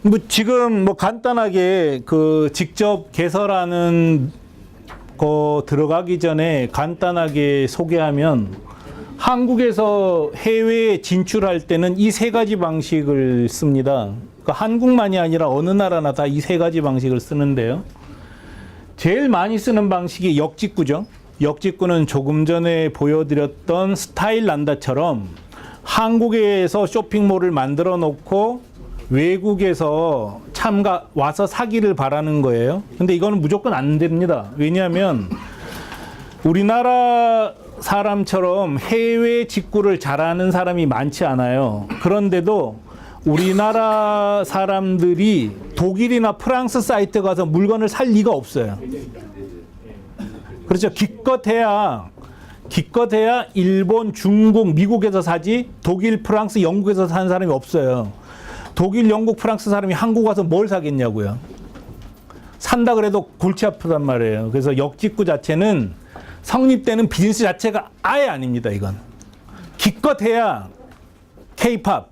뭐 지금 뭐 간단하게 그 직접 개설하는 거 들어가기 전에 간단하게 소개하면, 한국에서 해외에 진출할 때는 이 세 가지 방식을 씁니다. 그러니까 한국만이 아니라 어느 나라나 다 이 세 가지 방식을 쓰는데요. 제일 많이 쓰는 방식이 역직구죠. 역직구는 조금 전에 보여드렸던 스타일란다처럼 한국에서 쇼핑몰을 만들어 놓고 외국에서 와서 사기를 바라는 거예요. 근데 이거는 무조건 안 됩니다. 왜냐하면 우리나라 사람처럼 해외 직구를 잘하는 사람이 많지 않아요. 그런데도 우리나라 사람들이 독일이나 프랑스 사이트 가서 물건을 살 리가 없어요. 그렇죠. 기껏해야 일본, 중국, 미국에서 사지 독일, 프랑스, 영국에서 사는 사람이 없어요. 독일, 영국, 프랑스 사람이 한국 와서 뭘 사겠냐고요. 산다 그래도 골치 아프단 말이에요. 그래서 역직구 자체는 성립되는 비즈니스 자체가 아예 아닙니다. 이건 기껏해야 K-팝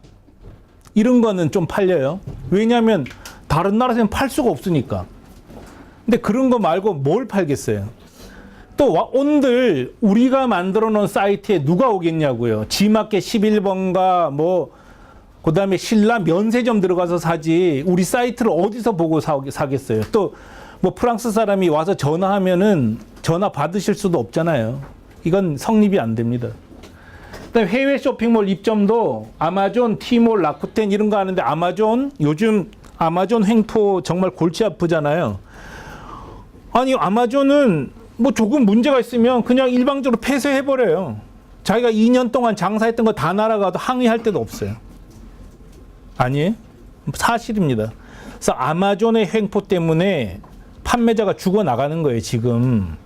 이런 거는 좀 팔려요. 왜냐하면 다른 나라에서는 팔 수가 없으니까. 근데 그런 거 말고 뭘 팔겠어요. 또 온들 우리가 만들어 놓은 사이트에 누가 오겠냐고요. G마켓 11번가 뭐 그다음에 신라 면세점 들어가서 사지 우리 사이트를 어디서 보고 사겠어요. 또 뭐 프랑스 사람이 와서 전화하면은 전화 받으실 수도 없잖아요. 이건 성립이 안 됩니다. 그다음에 해외 쇼핑몰 입점도 아마존, 티몰, 라쿠텐 이런 거 하는데 요즘 아마존 횡포 정말 골치 아프잖아요. 아니 아마존은 뭐 조금 문제가 있으면 그냥 일방적으로 폐쇄해버려요. 자기가 2년 동안 장사했던 거 다 날아가도 항의할 데도 없어요. 아니에요? 사실입니다. 그래서 아마존의 횡포 때문에 판매자가 죽어나가는 거예요, 지금.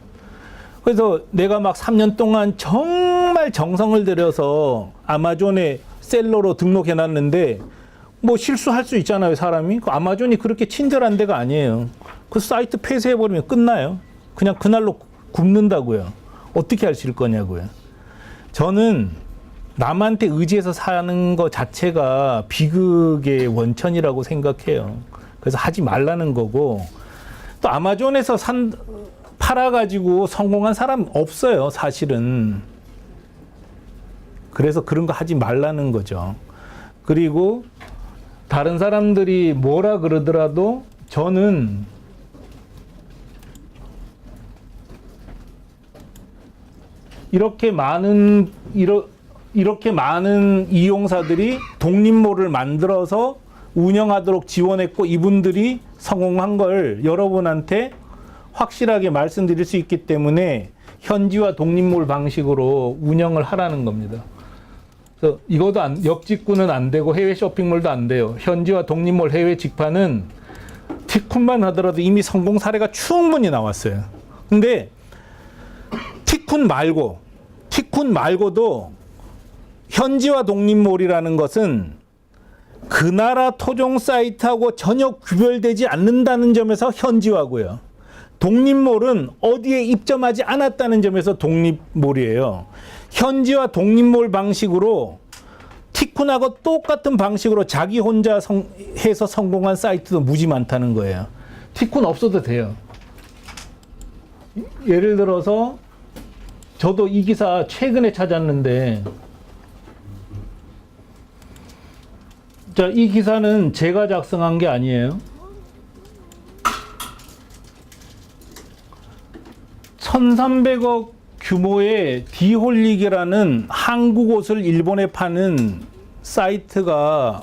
그래서 내가 막 3년 동안 정말 정성을 들여서 아마존에 셀러로 등록해놨는데 뭐 실수할 수 있잖아요, 사람이. 아마존이 그렇게 친절한 데가 아니에요. 그 사이트 폐쇄해버리면 끝나요. 그냥 그날로 굽는다고요. 어떻게 하실 거냐고요. 저는 남한테 의지해서 사는 거 자체가 비극의 원천이라고 생각해요. 그래서 하지 말라는 거고, 또 아마존에서 팔아가지고 성공한 사람 없어요, 사실은. 그래서 그런 거 하지 말라는 거죠. 그리고 다른 사람들이 뭐라 그러더라도 저는 이렇게 많은 이용사들이 독립몰을 만들어서 운영하도록 지원했고 이분들이 성공한 걸 여러분한테 확실하게 말씀드릴 수 있기 때문에 현지화 독립몰 방식으로 운영을 하라는 겁니다. 그래서 이것도 역직구는 안 되고 해외 쇼핑몰도 안 돼요. 현지화 독립몰 해외 직파는 티쿤만 하더라도 이미 성공 사례가 충분히 나왔어요. 근데 티쿤 말고도 현지화 독립몰이라는 것은 그 나라 토종 사이트하고 전혀 구별되지 않는다는 점에서 현지화고요. 독립몰은 어디에 입점하지 않았다는 점에서 독립몰이에요. 현지화 독립몰 방식으로 티쿤하고 똑같은 방식으로 자기 혼자 해서 성공한 사이트도 무지 많다는 거예요. 티쿤 없어도 돼요. 예를 들어서 저도 이 기사 최근에 찾았는데, 자, 이 기사는 제가 작성한 게 아니에요. 1300억 규모의 디홀릭이라는 한국 옷을 일본에 파는 사이트가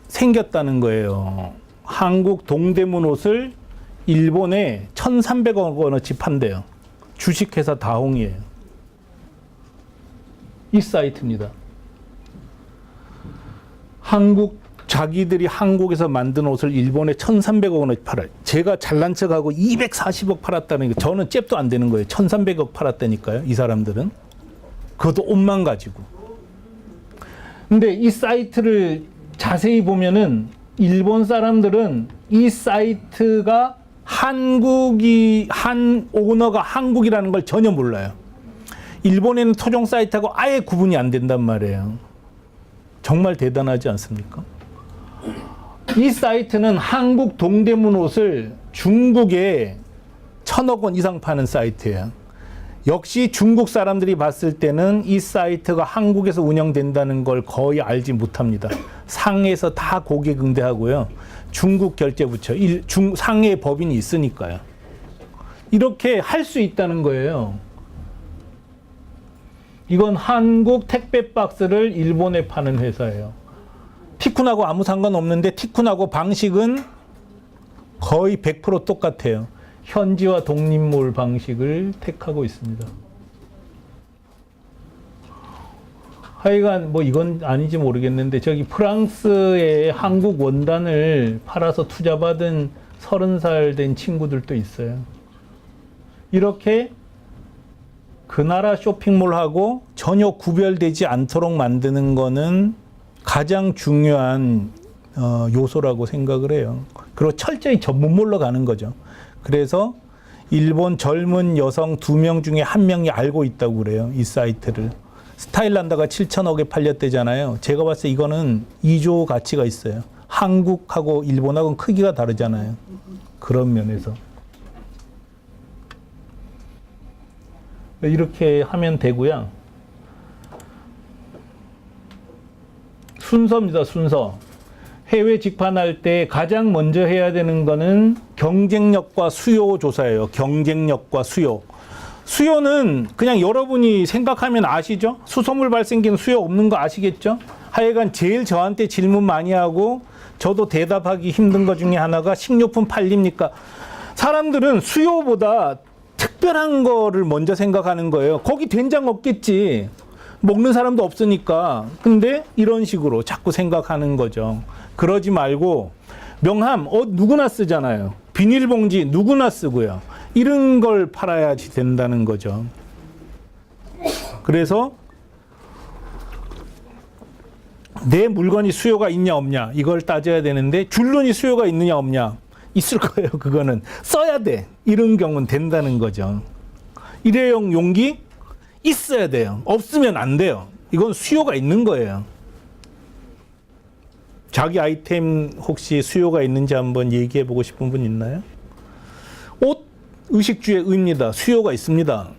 생겼다는 거예요. 한국 동대문 옷을 일본에 1300억 원어치 판대요. 주식회사 다홍이에요. 이 사이트입니다. 자기들이 한국에서 만든 옷을 일본에 1,300억 원어치 팔아요. 제가 잘난 척하고 240억 팔았다는 게 저는 잽도 안 되는 거예요. 1,300억 팔았다니까요. 이 사람들은. 그것도 옷만 가지고. 근데 이 사이트를 자세히 보면은 일본 사람들은 이 사이트가 한 오너가 한국이라는 걸 전혀 몰라요. 일본에는 토종 사이트하고 아예 구분이 안 된단 말이에요. 정말 대단하지 않습니까? 이 사이트는 한국 동대문 옷을 중국에 1,000억 원 이상 파는 사이트예요. 역시 중국 사람들이 봤을 때는 이 사이트가 한국에서 운영된다는 걸 거의 알지 못합니다. 상해에서 다 고객 응대하고요. 중국 결제부처, 상해 법인이 있으니까요. 이렇게 할 수 있다는 거예요. 이건 한국 택배 박스를 일본에 파는 회사예요. 티쿤하고 아무 상관없는데 티쿤하고 방식은 거의 100% 똑같아요. 현지화 독립몰 방식을 택하고 있습니다. 하여간 뭐 이건 아닌지 모르겠는데 저기 프랑스에 한국 원단을 팔아서 투자받은 30살 된 친구들도 있어요. 이렇게 그 나라 쇼핑몰하고 전혀 구별되지 않도록 만드는 거는 가장 중요한 요소라고 생각을 해요. 그리고 철저히 전문몰로 가는 거죠. 그래서 일본 젊은 여성 2명 중에 1명이 알고 있다고 그래요. 이 사이트를. 스타일란다가 7천억에 팔렸대잖아요. 제가 봤을 때 이거는 2조 가치가 있어요. 한국하고 일본하고는 크기가 다르잖아요. 그런 면에서. 이렇게 하면 되고요. 순서입니다. 순서. 해외 직판할 때 가장 먼저 해야 되는 거는 경쟁력과 수요 조사예요. 경쟁력과 수요. 수요는 그냥 여러분이 생각하면 아시죠? 수소물 발생기는 수요 없는 거 아시겠죠? 하여간 제일 저한테 질문 많이 하고 저도 대답하기 힘든 것 중에 하나가 식료품 팔립니까? 사람들은 수요보다 특별한 거를 먼저 생각하는 거예요. 거기 된장 없겠지. 먹는 사람도 없으니까. 근데 이런 식으로 자꾸 생각하는 거죠. 그러지 말고 명함 누구나 쓰잖아요. 비닐봉지 누구나 쓰고요. 이런 걸 팔아야지 된다는 거죠. 그래서 내 물건이 수요가 있냐 없냐 이걸 따져야 되는데 줄눈이 수요가 있느냐 없냐 있을 거예요. 그거는 써야 돼. 이런 경우는 된다는 거죠. 일회용 용기 있어야 돼요. 없으면 안 돼요. 이건 수요가 있는 거예요. 자기 아이템 혹시 수요가 있는지 한번 얘기해 보고 싶은 분 있나요? 옷, 의식주의 의입니다. 수요가 있습니다.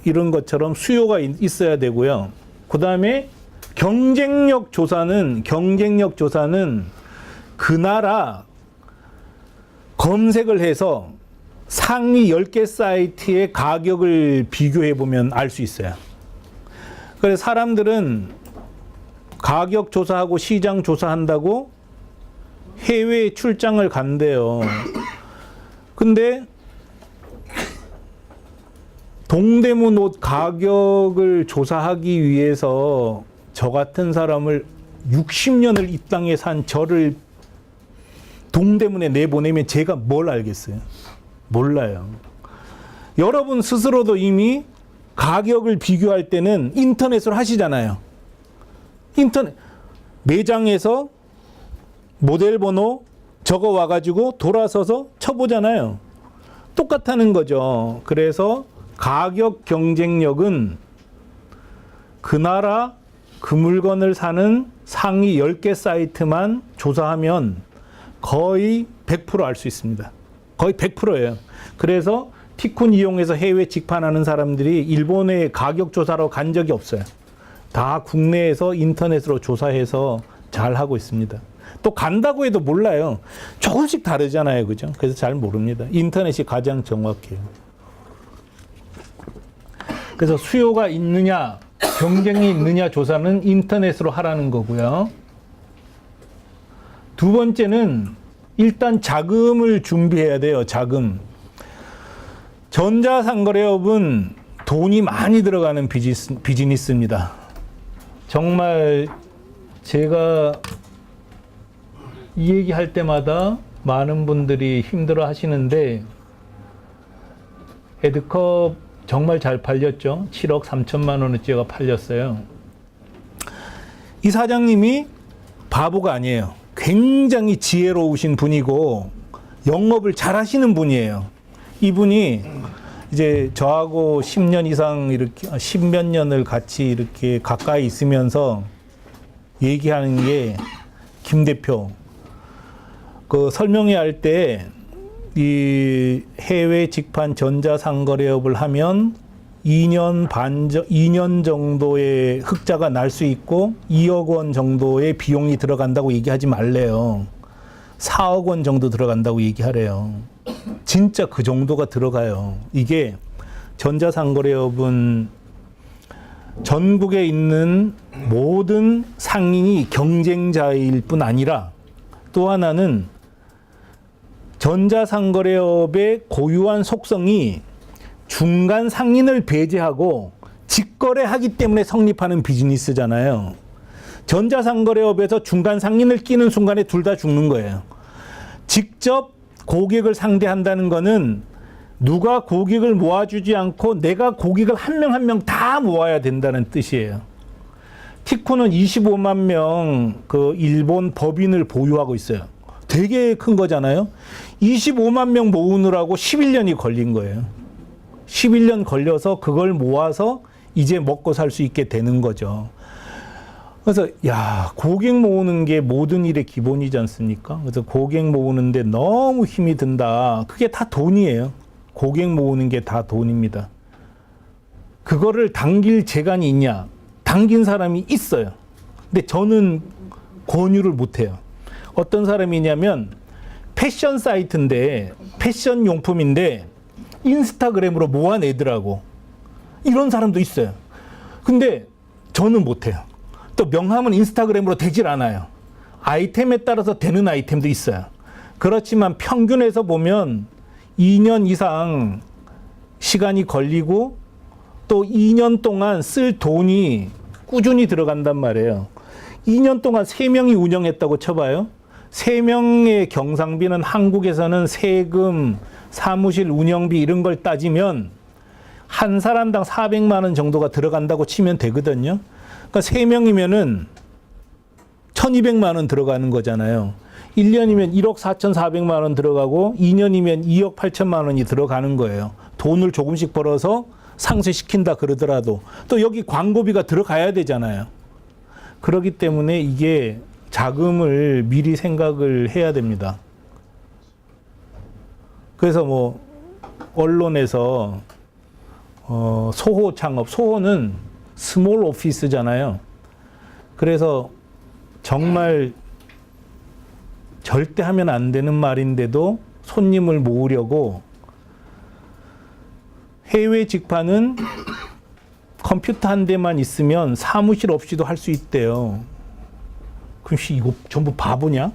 이런 것처럼 수요가 있어야 되고요. 그 다음에 경쟁력 조사는 그 나라 검색을 해서 상위 10개 사이트의 가격을 비교해 보면 알 수 있어요. 그래서 사람들은 가격 조사하고 시장 조사한다고 해외 출장을 간대요. 근데 동대문 옷 가격을 조사하기 위해서 저 같은 사람을 60년을 이 땅에 산 저를 동대문에 내보내면 제가 뭘 알겠어요? 몰라요. 여러분 스스로도 이미 가격을 비교할 때는 인터넷으로 하시잖아요. 인터넷 매장에서 모델 번호 적어 와가지고 돌아서서 쳐보잖아요. 똑같다는 거죠. 그래서 가격 경쟁력은 그 나라 그 물건을 사는 상위 10개 사이트만 조사하면 거의 100% 알 수 있습니다. 거의 100%예요. 그래서 티쿤 이용해서 해외 직판하는 사람들이 일본에 가격 조사로 간 적이 없어요. 다 국내에서 인터넷으로 조사해서 잘 하고 있습니다. 또 간다고 해도 몰라요. 조금씩 다르잖아요. 그죠? 그래서 잘 모릅니다. 인터넷이 가장 정확해요. 그래서 수요가 있느냐, 경쟁이 있느냐 조사는 인터넷으로 하라는 거고요. 두 번째는 일단 자금을 준비해야 돼요. 자금. 전자상거래업은 돈이 많이 들어가는 비즈니스입니다. 정말 제가 이 얘기할 때마다 많은 분들이 힘들어 하시는데 에드컵 정말 잘 팔렸죠. 7억 3천만 원어치가 팔렸어요. 이 사장님이 바보가 아니에요. 굉장히 지혜로우신 분이고 영업을 잘 하시는 분이에요. 이분이 이제 저하고 10년 이상 이렇게 10몇 년을 같이 이렇게 가까이 있으면서 얘기하는 게 김 대표 그 설명회 할 때 이 해외 직판 전자상거래업을 하면 2년 정도의 흑자가 날 수 있고 2억 원 정도의 비용이 들어간다고 얘기하지 말래요. 4억 원 정도 들어간다고 얘기하래요. 진짜 그 정도가 들어가요. 이게 전자상거래업은 전국에 있는 모든 상인이 경쟁자일 뿐 아니라 또 하나는 전자상거래업의 고유한 속성이 중간 상인을 배제하고 직거래하기 때문에 성립하는 비즈니스잖아요. 전자상거래업에서 중간 상인을 끼는 순간에 둘 다 죽는 거예요. 직접 고객을 상대한다는 거는 누가 고객을 모아주지 않고 내가 고객을 한 명 한 명 다 모아야 된다는 뜻이에요. 티코는 25만 명 그 일본 법인을 보유하고 있어요. 되게 큰 거잖아요. 25만 명 모으느라고 11년이 걸린 거예요. 11년 걸려서 그걸 모아서 이제 먹고 살 수 있게 되는 거죠. 그래서 야, 고객 모으는 게 모든 일의 기본이지 않습니까? 그래서 고객 모으는데 너무 힘이 든다. 그게 다 돈이에요. 고객 모으는 게 다 돈입니다. 그거를 당길 재간이 있냐? 당긴 사람이 있어요. 근데 저는 권유를 못 해요. 어떤 사람이냐면 패션 사이트인데 패션 용품인데 인스타그램으로 모아내더라고. 이런 사람도 있어요. 근데 저는 못 해요. 또 명함은 인스타그램으로 되질 않아요. 아이템에 따라서 되는 아이템도 있어요. 그렇지만 평균에서 보면 2년 이상 시간이 걸리고 또 2년 동안 쓸 돈이 꾸준히 들어간단 말이에요. 2년 동안 3명이 운영했다고 쳐봐요. 3명의 경상비는 한국에서는 세금, 사무실 운영비 이런 걸 따지면 한 사람당 400만 원 정도가 들어간다고 치면 되거든요. 그러니까 3명이면은 1200만 원 들어가는 거잖아요. 1년이면 1억 4,400만 원 들어가고 2년이면 2억 8천만 원이 들어가는 거예요. 돈을 조금씩 벌어서 상쇄시킨다 그러더라도 또 여기 광고비가 들어가야 되잖아요. 그렇기 때문에 이게 자금을 미리 생각을 해야 됩니다. 그래서 뭐 언론에서 소호 창업, 소호는 스몰 오피스잖아요. 그래서 정말 절대 하면 안 되는 말인데도 손님을 모으려고 해외 직판은 컴퓨터 한 대만 있으면 사무실 없이도 할 수 있대요. 그럼 이거 전부 바보냐?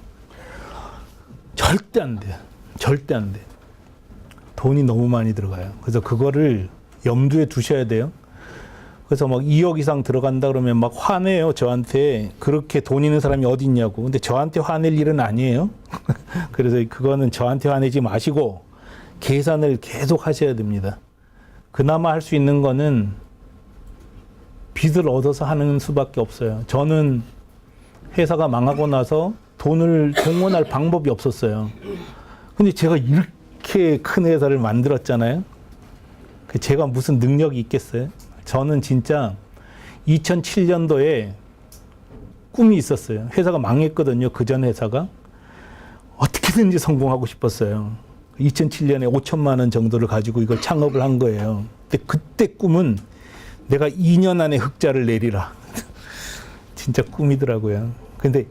절대 안 돼. 절대 안 돼. 돈이 너무 많이 들어가요. 그래서 그거를 염두에 두셔야 돼요. 그래서 막 2억 이상 들어간다 그러면 막 화내요, 저한테. 그렇게 돈 있는 사람이 어디 있냐고. 근데 저한테 화낼 일은 아니에요. 그래서 그거는 저한테 화내지 마시고 계산을 계속 하셔야 됩니다. 그나마 할 수 있는 거는 빚을 얻어서 하는 수밖에 없어요. 저는 회사가 망하고 나서 돈을 동원할 방법이 없었어요. 근데 제가 이렇게 큰 회사를 만들었잖아요. 제가 무슨 능력이 있겠어요? 저는 진짜 2007년도에 꿈이 있었어요. 회사가 망했거든요. 그전 회사가. 어떻게든지 성공하고 싶었어요. 2007년에 5천만 원 정도를 가지고 이걸 창업을 한 거예요. 근데 그때 꿈은 내가 2년 안에 흑자를 내리라. 진짜 꿈이더라고요. 근데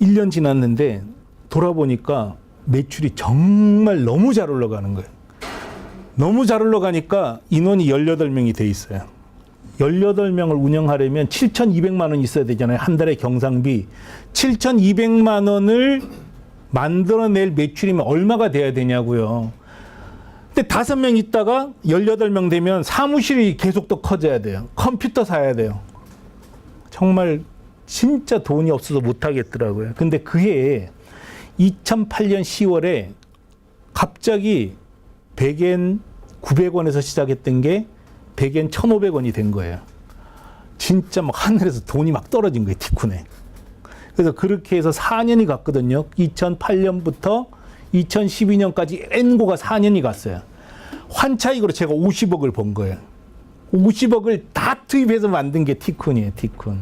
1년 지났는데 돌아보니까 매출이 정말 너무 잘 올라가는 거예요. 너무 잘 올라가니까 인원이 18명이 돼 있어요. 18명을 운영하려면 7,200만 원 있어야 되잖아요. 한 달에 경상비. 7,200만 원을 만들어낼 매출이면 얼마가 돼야 되냐고요. 근데 5명 있다가 18명 되면 사무실이 계속 더 커져야 돼요. 컴퓨터 사야 돼요. 정말 진짜 돈이 없어서 못 하겠더라고요. 근데 그해 2008년 10월에 갑자기 100엔 900원에서 시작했던 게 100엔 1,500원이 된 거예요. 진짜 막 하늘에서 돈이 막 떨어진 거예요, 티쿤에. 그래서 그렇게 해서 4년이 갔거든요. 2008년부터 2012년까지 N고가 4년이 갔어요. 환차익으로 제가 50억을 번 거예요. 50억을 다 투입해서 만든 게 티쿤이에요, 티쿤.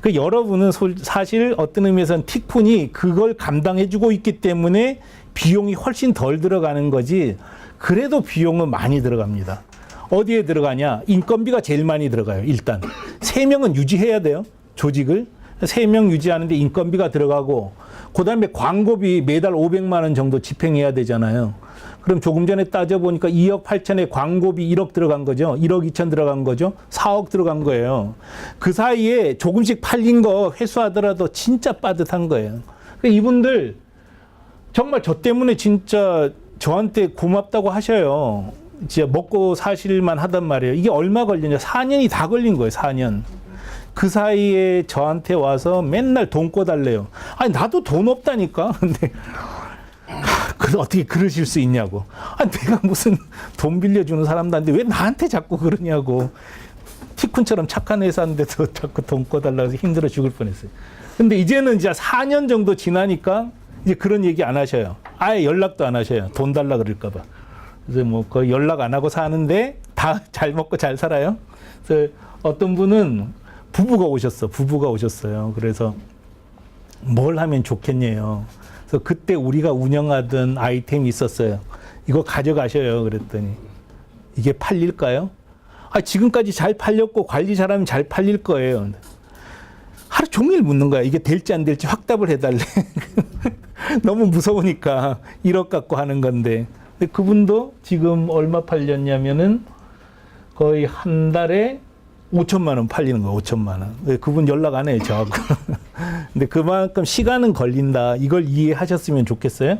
그 여러분은 사실 어떤 의미에서는 티쿤이 그걸 감당해주고 있기 때문에 비용이 훨씬 덜 들어가는 거지. 그래도 비용은 많이 들어갑니다. 어디에 들어가냐? 인건비가 제일 많이 들어가요. 일단 3명은 유지해야 돼요. 조직을 3명 유지하는데 인건비가 들어가고, 그다음에 광고비 매달 500만 원 정도 집행해야 되잖아요. 그럼 조금 전에 따져보니까 2억 8천에 광고비 1억 들어간 거죠. 1억 2천 들어간 거죠. 4억 들어간 거예요. 그 사이에 조금씩 팔린 거 회수하더라도 진짜 빠듯한 거예요. 이분들 정말 저 때문에 진짜 저한테 고맙다고 하셔요. 진짜 먹고 사실만 하단 말이에요. 이게 얼마 걸리냐? 4년이 다 걸린 거예요. 4년. 그 사이에 저한테 와서 맨날 돈 꿔달래요. 아니 나도 돈 없다니까. 근데 어떻게 그러실 수 있냐고. 아니 내가 무슨 돈 빌려주는 사람도 아닌데 왜 나한테 자꾸 그러냐고. 티쿤처럼 착한 회사인데도 자꾸 돈 꿔달라고 해서 힘들어 죽을 뻔했어요. 근데 이제는 이제 4년 정도 지나니까 이제 그런 얘기 안 하셔요. 아예 연락도 안 하셔요. 돈 달라 그럴까 봐. 그래서 뭐 거의 연락 안 하고 사는데 다 잘 먹고 잘 살아요. 그래서 어떤 분은 부부가 오셨어요. 그래서 뭘 하면 좋겠냐요. 그래서 그때 우리가 운영하던 아이템이 있었어요. 이거 가져가셔요. 그랬더니 이게 팔릴까요? 아, 지금까지 잘 팔렸고 관리 잘하면 잘 팔릴 거예요. 하루 종일 묻는 거야. 이게 될지 안 될지 확답을 해달래. 너무 무서우니까 1억 갖고 하는 건데. 근데 그분도 지금 얼마 팔렸냐면은 거의 한 달에 5천만 원 팔리는 거예요. 5천만 원. 그분 연락 안 해요, 저하고. 근데 그만큼 시간은 걸린다. 이걸 이해하셨으면 좋겠어요.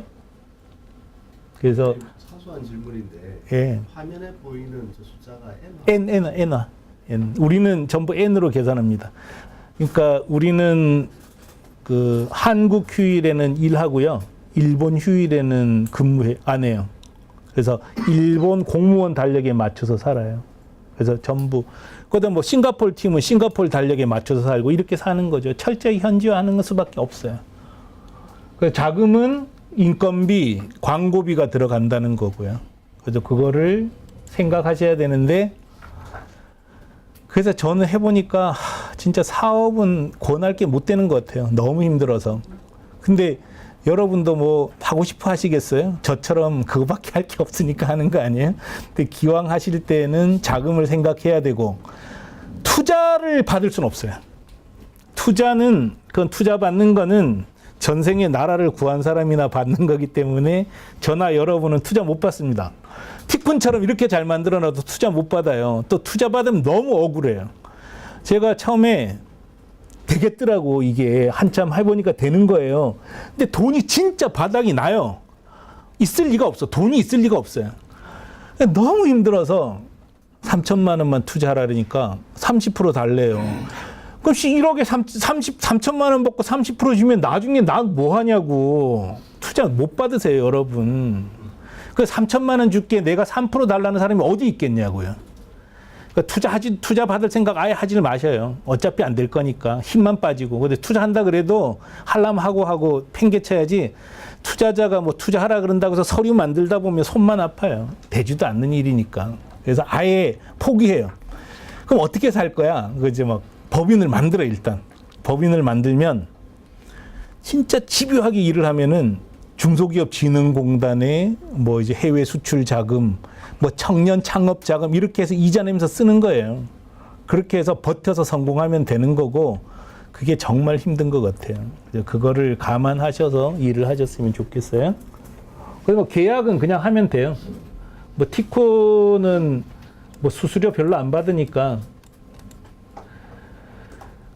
그래서 사소한 질문인데, 예. 화면에 보이는 저 숫자가 N. 우리는 전부 N으로 계산합니다. 그러니까 우리는 그 한국 휴일에는 일하고요. 일본 휴일에는 안 해요. 그래서 일본 공무원 달력에 맞춰서 살아요. 그래서 전부. 그다음 뭐 싱가포르 팀은 싱가포르 달력에 맞춰서 살고 이렇게 사는 거죠. 철저히 현지화하는 수밖에 없어요. 그래서 자금은 인건비, 광고비가 들어간다는 거고요. 그래서 그거를 생각하셔야 되는데, 그래서 저는 해보니까 진짜 사업은 권할 게 못 되는 것 같아요. 너무 힘들어서. 근데 여러분도 뭐 하고 싶어 하시겠어요? 저처럼 그거밖에 할 게 없으니까 하는 거 아니에요? 근데 기왕 하실 때는 자금을 생각해야 되고, 투자를 받을 수는 없어요. 투자는, 그건 투자 받는 거는 전생에 나라를 구한 사람이나 받는 거기 때문에 저나 여러분은 투자 못 받습니다. 티쿤처럼 이렇게 잘 만들어놔도 투자 못 받아요. 또 투자 받으면 너무 억울해요. 제가 처음에 되겠더라고. 이게 한참 해보니까 되는 거예요. 근데 돈이 진짜 바닥이 나요. 있을 리가 없어. 돈이 있을 리가 없어요. 너무 힘들어서 3천만 원만 투자하라니까 30% 달래요. 그럼 1억에 3천만 원 받고 30% 주면 나중에 난 뭐 하냐고. 투자 못 받으세요, 여러분. 그 3천만 원 줄게 내가 3% 달라는 사람이 어디 있겠냐고요. 그러니까 투자 받을 생각 아예 하지를 마셔요. 어차피 안 될 거니까 힘만 빠지고. 근데 투자한다 그래도 하려면 하고 팽개쳐야지. 투자자가 뭐 투자하라 그런다고 해서 서류 만들다 보면 손만 아파요. 되지도 않는 일이니까. 그래서 아예 포기해요. 그럼 어떻게 살 거야? 그지 막 법인을 만들어 일단. 법인을 만들면 진짜 집요하게 일을 하면은 중소기업진흥공단에 뭐 이제 해외 수출 자금, 뭐 청년 창업 자금 이렇게 해서 이자 내면서 쓰는 거예요. 그렇게 해서 버텨서 성공하면 되는 거고, 그게 정말 힘든 것 같아요. 그거를 감안하셔서 일을 하셨으면 좋겠어요. 그리고 계약은 그냥 하면 돼요. 뭐 티코는 뭐 수수료 별로 안 받으니까.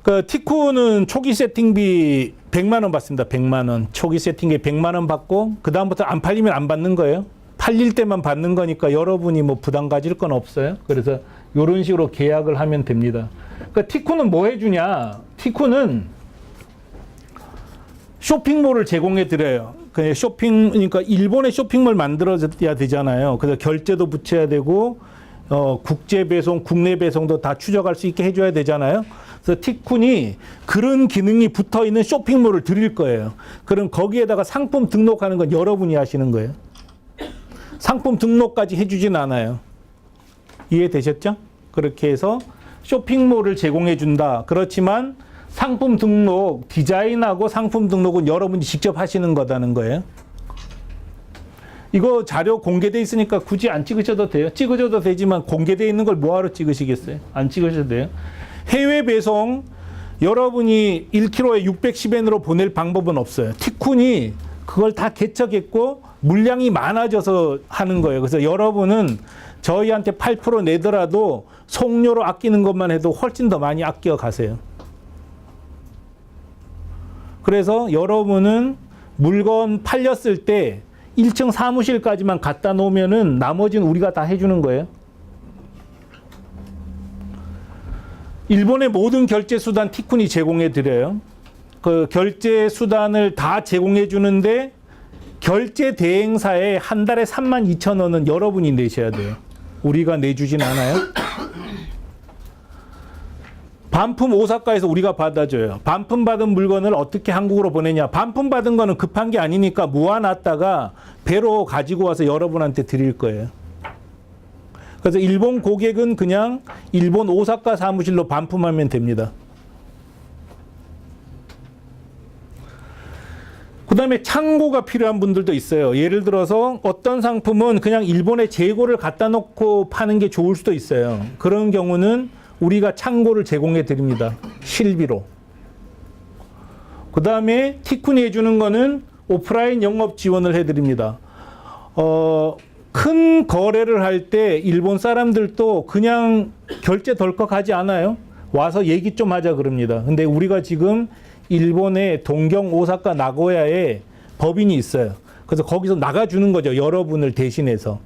그 티코는 초기 세팅비 100만 원 받습니다. 100만 원. 초기 세팅비 100만 원 받고 그다음부터 안 팔리면 안 받는 거예요. 팔릴 때만 받는 거니까 여러분이 뭐 부담 가질 건 없어요. 그래서 이런 식으로 계약을 하면 됩니다. 그러니까 티코는 뭐 해주냐? 티코는 쇼핑몰을 제공해 드려요. 그러니까 일본의 쇼핑몰 만들어야 되잖아요. 그래서 결제도 붙여야 되고, 국제 배송, 국내 배송도 다 추적할 수 있게 해줘야 되잖아요. 그래서 티쿤이 그런 기능이 붙어 있는 쇼핑몰을 드릴 거예요. 그럼 거기에다가 상품 등록하는 건 여러분이 하시는 거예요. 상품 등록까지 해주진 않아요. 이해되셨죠? 그렇게 해서 쇼핑몰을 제공해 준다. 그렇지만 상품 등록, 디자인하고 상품 등록은 여러분이 직접 하시는 거다는 거예요. 이거 자료 공개돼 있으니까 굳이 안 찍으셔도 돼요. 찍으셔도 되지만 공개돼 있는 걸 뭐하러 찍으시겠어요? 안 찍으셔도 돼요. 해외 배송 여러분이 1kg에 610엔으로 보낼 방법은 없어요. 티쿤이 그걸 다 개척했고 물량이 많아져서 하는 거예요. 그래서 여러분은 저희한테 8% 내더라도 송료로 아끼는 것만 해도 훨씬 더 많이 아껴 가세요. 그래서 여러분은 물건 팔렸을 때 1층 사무실까지만 갖다 놓으면은 나머지는 우리가 다 해주는 거예요. 일본의 모든 결제 수단 티쿤이 제공해 드려요. 그 결제 수단을 다 제공해 주는데 결제 대행사에 한 달에 32,000원은 여러분이 내셔야 돼요. 우리가 내주진 않아요. 반품 오사카에서 우리가 받아줘요. 반품 받은 물건을 어떻게 한국으로 보내냐. 반품 받은 거는 급한 게 아니니까 모아놨다가 배로 가지고 와서 여러분한테 드릴 거예요. 그래서 일본 고객은 그냥 일본 오사카 사무실로 반품하면 됩니다. 그 다음에 창고가 필요한 분들도 있어요. 예를 들어서 어떤 상품은 그냥 일본에 재고를 갖다 놓고 파는 게 좋을 수도 있어요. 그런 경우는 우리가 창고를 제공해 드립니다. 실비로. 그 다음에 티쿤이 해주는 거는 오프라인 영업 지원을 해 드립니다. 큰 거래를 할 때 일본 사람들도 그냥 결제 덜컥 하지 않아요. 와서 얘기 좀 하자 그럽니다. 근데 우리가 지금 일본의 동경, 오사카, 나고야에 법인이 있어요. 그래서 거기서 나가주는 거죠. 여러분을 대신해서.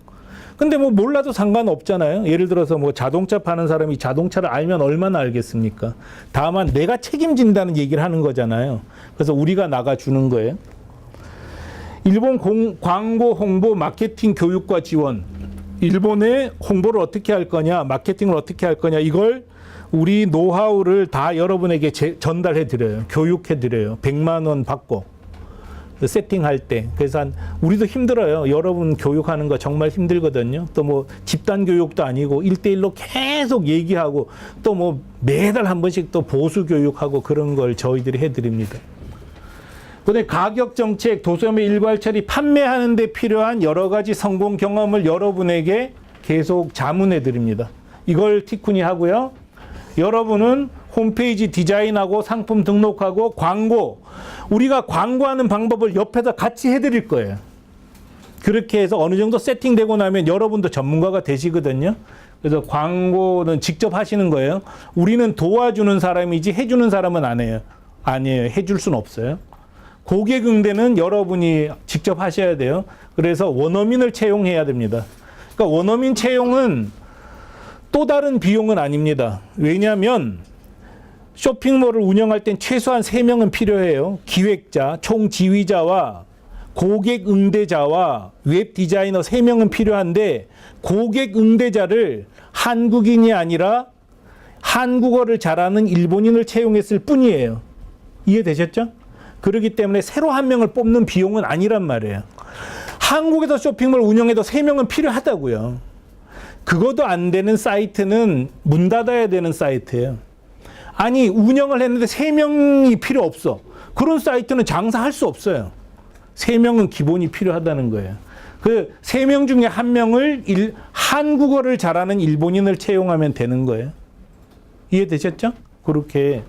근데 뭐 몰라도 상관없잖아요. 예를 들어서 뭐 자동차 파는 사람이 자동차를 알면 얼마나 알겠습니까? 다만 내가 책임진다는 얘기를 하는 거잖아요. 그래서 우리가 나가주는 거예요. 일본 광고, 홍보, 마케팅, 교육과 지원. 일본의 홍보를 어떻게 할 거냐, 마케팅을 어떻게 할 거냐, 이걸 우리 노하우를 다 여러분에게 전달해 드려요. 교육해 드려요. 100만 원 받고. 세팅할 때. 그래서 우리도 힘들어요. 여러분 교육하는 거 정말 힘들거든요. 또 뭐 집단 교육도 아니고 1대1로 계속 얘기하고 또 뭐 매달 한 번씩 또 보수 교육하고 그런 걸 저희들이 해드립니다. 그다음에 가격 정책, 도소매 일괄 처리, 판매하는 데 필요한 여러 가지 성공 경험을 여러분에게 계속 자문해 드립니다. 이걸 티쿤이 하고요. 여러분은 홈페이지 디자인하고 상품 등록하고 광고, 우리가 광고하는 방법을 옆에서 같이 해드릴 거예요. 그렇게 해서 어느 정도 세팅되고 나면 여러분도 전문가가 되시거든요. 그래서 광고는 직접 하시는 거예요. 우리는 도와주는 사람이지 해주는 사람은 안 해요. 아니에요. 해줄 수는 없어요. 고객 응대는 여러분이 직접 하셔야 돼요. 그래서 원어민을 채용해야 됩니다. 그러니까 원어민 채용은 또 다른 비용은 아닙니다. 왜냐하면 쇼핑몰을 운영할 땐 최소한 3명은 필요해요. 기획자, 총지휘자와 고객 응대자와 웹 디자이너 3명은 필요한데 고객 응대자를 한국인이 아니라 한국어를 잘하는 일본인을 채용했을 뿐이에요. 이해되셨죠? 그렇기 때문에 새로 한 명을 뽑는 비용은 아니란 말이에요. 한국에서 쇼핑몰 운영해도 3명은 필요하다고요. 그것도 안 되는 사이트는 문 닫아야 되는 사이트예요. 아니 운영을 했는데 3명이 필요 없어. 그런 사이트는 장사할 수 없어요. 3명은 기본이 필요하다는 거예요. 그 3명 중에 1명을 한국어를 잘하는 일본인을 채용하면 되는 거예요. 이해되셨죠? 그렇게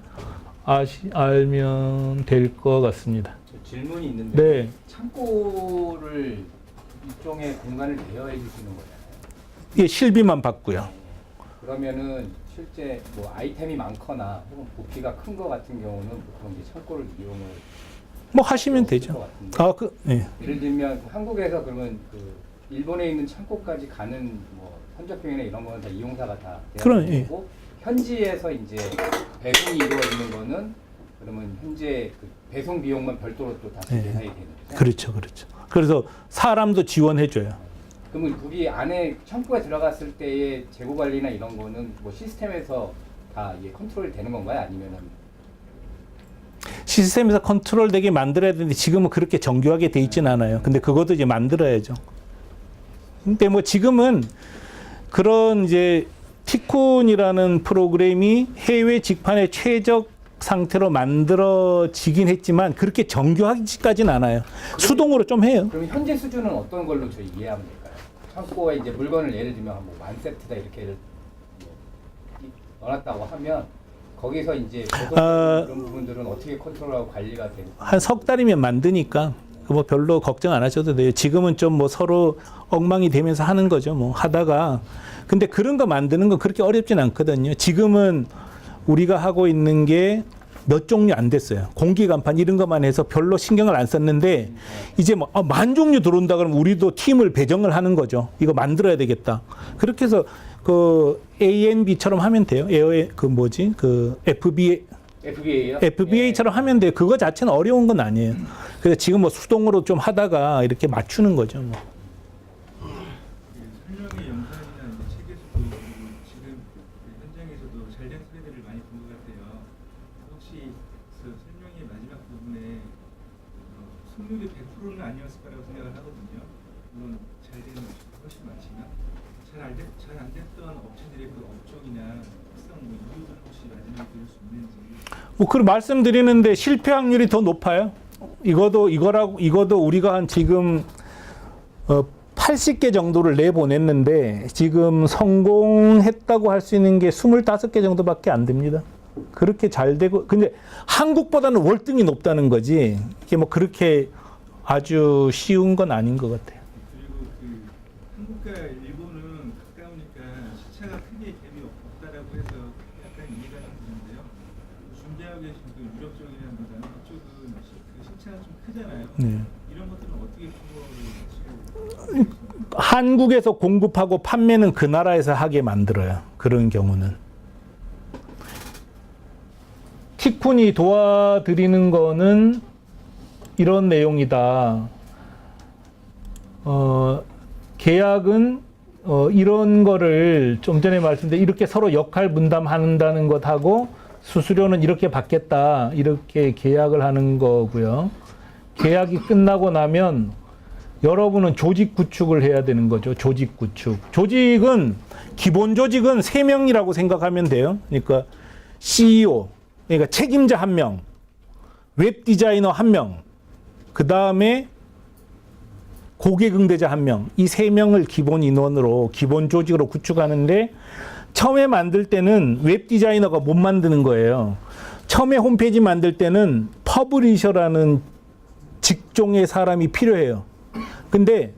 알면 될 것 같습니다. 저 질문이 있는데 네. 창고를 일종의 공간을 대여해 주시는 거잖아요. 예, 실비만 받고요. 그러면은 실제 뭐 아이템이 많거나 혹은 부피가 큰 거 같은 경우는 보통 이제 창고를 이용을 뭐 하시면 되죠. 예. 예를 들면 한국에서 그러면 그 일본에 있는 창고까지 가는 뭐 선적병이나 이런 거는 다 이용사가 다 그럼, 되고 현지에서 이제 배송이 이루어지는 거는 그러면 현재 그 배송 비용만 별도로 또 다시 네. 계산이 되는 거죠. 그렇죠, 그렇죠. 그래서 사람도 지원해줘요. 그러면 거기 안에 창고에 들어갔을 때의 재고 관리나 이런 거는 뭐 시스템에서 다 이게 컨트롤이 되는 건가요? 아니면은 시스템에서 컨트롤되게 만들어야 되는데 지금은 그렇게 정교하게 돼 있지는 않아요. 근데 그것도 이제 만들어야죠. 근데 뭐 지금은 그런 이제 티콘이라는 프로그램이 해외 직판에 최적 상태로 만들어지긴 했지만 그렇게 정교하지까지는 않아요. 수동으로 좀 해요. 그럼 현재 수준은 어떤 걸로 저희 이해하면 될까요? 창고에 이제 물건을 예를 들면 뭐 10,000세트다 이렇게 넣어놨다고 하면 거기서 이제 그런 부분들은 어떻게 컨트롤하고 관리가 되는? 한 석 달이면 만드니까 뭐 별로 걱정 안 하셔도 돼요. 지금은 좀 뭐 서로 엉망이 되면서 하는 거죠. 뭐 하다가 근데 그런 거 만드는 건 그렇게 어렵진 않거든요. 지금은 우리가 하고 있는 게 몇 종류 안 됐어요. 공기 간판 이런 것만 해서 별로 신경을 안 썼는데 이제 뭐 10,000종류 들어온다 그러면 우리도 팀을 배정을 하는 거죠. 이거 만들어야 되겠다. 그렇게 해서 그 A&B처럼 하면 돼요. FBA처럼 하면 돼요. 그거 자체는 어려운 건 아니에요. 그래서 지금 뭐 수동으로 좀 하다가 이렇게 맞추는 거죠. 뭐. 설명의 영상이나 이제 책에서도 지금 현장에서도 잘된 사례들을 많이 본 것 같아요. 혹시 그 설명의 마지막 부분에 승률이 100%는 아니었을 거라고 생각을 하거든요. 물론 잘 되는 업체가 훨씬 많지만 잘 안 됐던 업체들의 그 업종이나 특성 뭐 이유를 혹시 마지막에 들을 수 있는지. 뭐 그 말씀드리는데 실패 확률이 더 높아요. 이거도 우리가 한 지금 80개 정도를 내보냈는데 지금 성공했다고 할 수 있는 게 25개 정도밖에 안 됩니다. 그렇게 잘 되고 근데 한국보다는 월등히 높다는 거지. 이게 뭐 그렇게 아주 쉬운 건 아닌 것 같아요. 그리고 그 한국과 일본은 가까우니까 시차가 크게 갭이 없다라고 해서 약간 이해가 좀 되는데요. 준비하고 계신 그 유럽 쪽이나 뭐 남미 쪽은 그 시차가 좀 크잖아요. 네. 이런 것들은 어떻게 커버를 하시고? 한국에서 공급하고 판매는 그 나라에서 하게 만들어요. 그런 경우는. 티쿤이 도와드리는 거는 이런 내용이다. 계약은 이런 거를 좀 전에 말씀드린 이렇게 서로 역할 분담한다는 것하고 수수료는 이렇게 받겠다. 이렇게 계약을 하는 거고요. 계약이 끝나고 나면 여러분은 조직 구축을 해야 되는 거죠. 조직 구축. 기본 조직은 3명이라고 생각하면 돼요. 그러니까 CEO, 그러니까 책임자 1명, 웹 디자이너 1명, 그 다음에 고객 응대자 1명, 이 3명을 기본 인원으로, 기본 조직으로 구축하는데 처음에 만들 때는 웹 디자이너가 못 만드는 거예요. 처음에 홈페이지 만들 때는 퍼블리셔라는 직종의 사람이 필요해요. 근데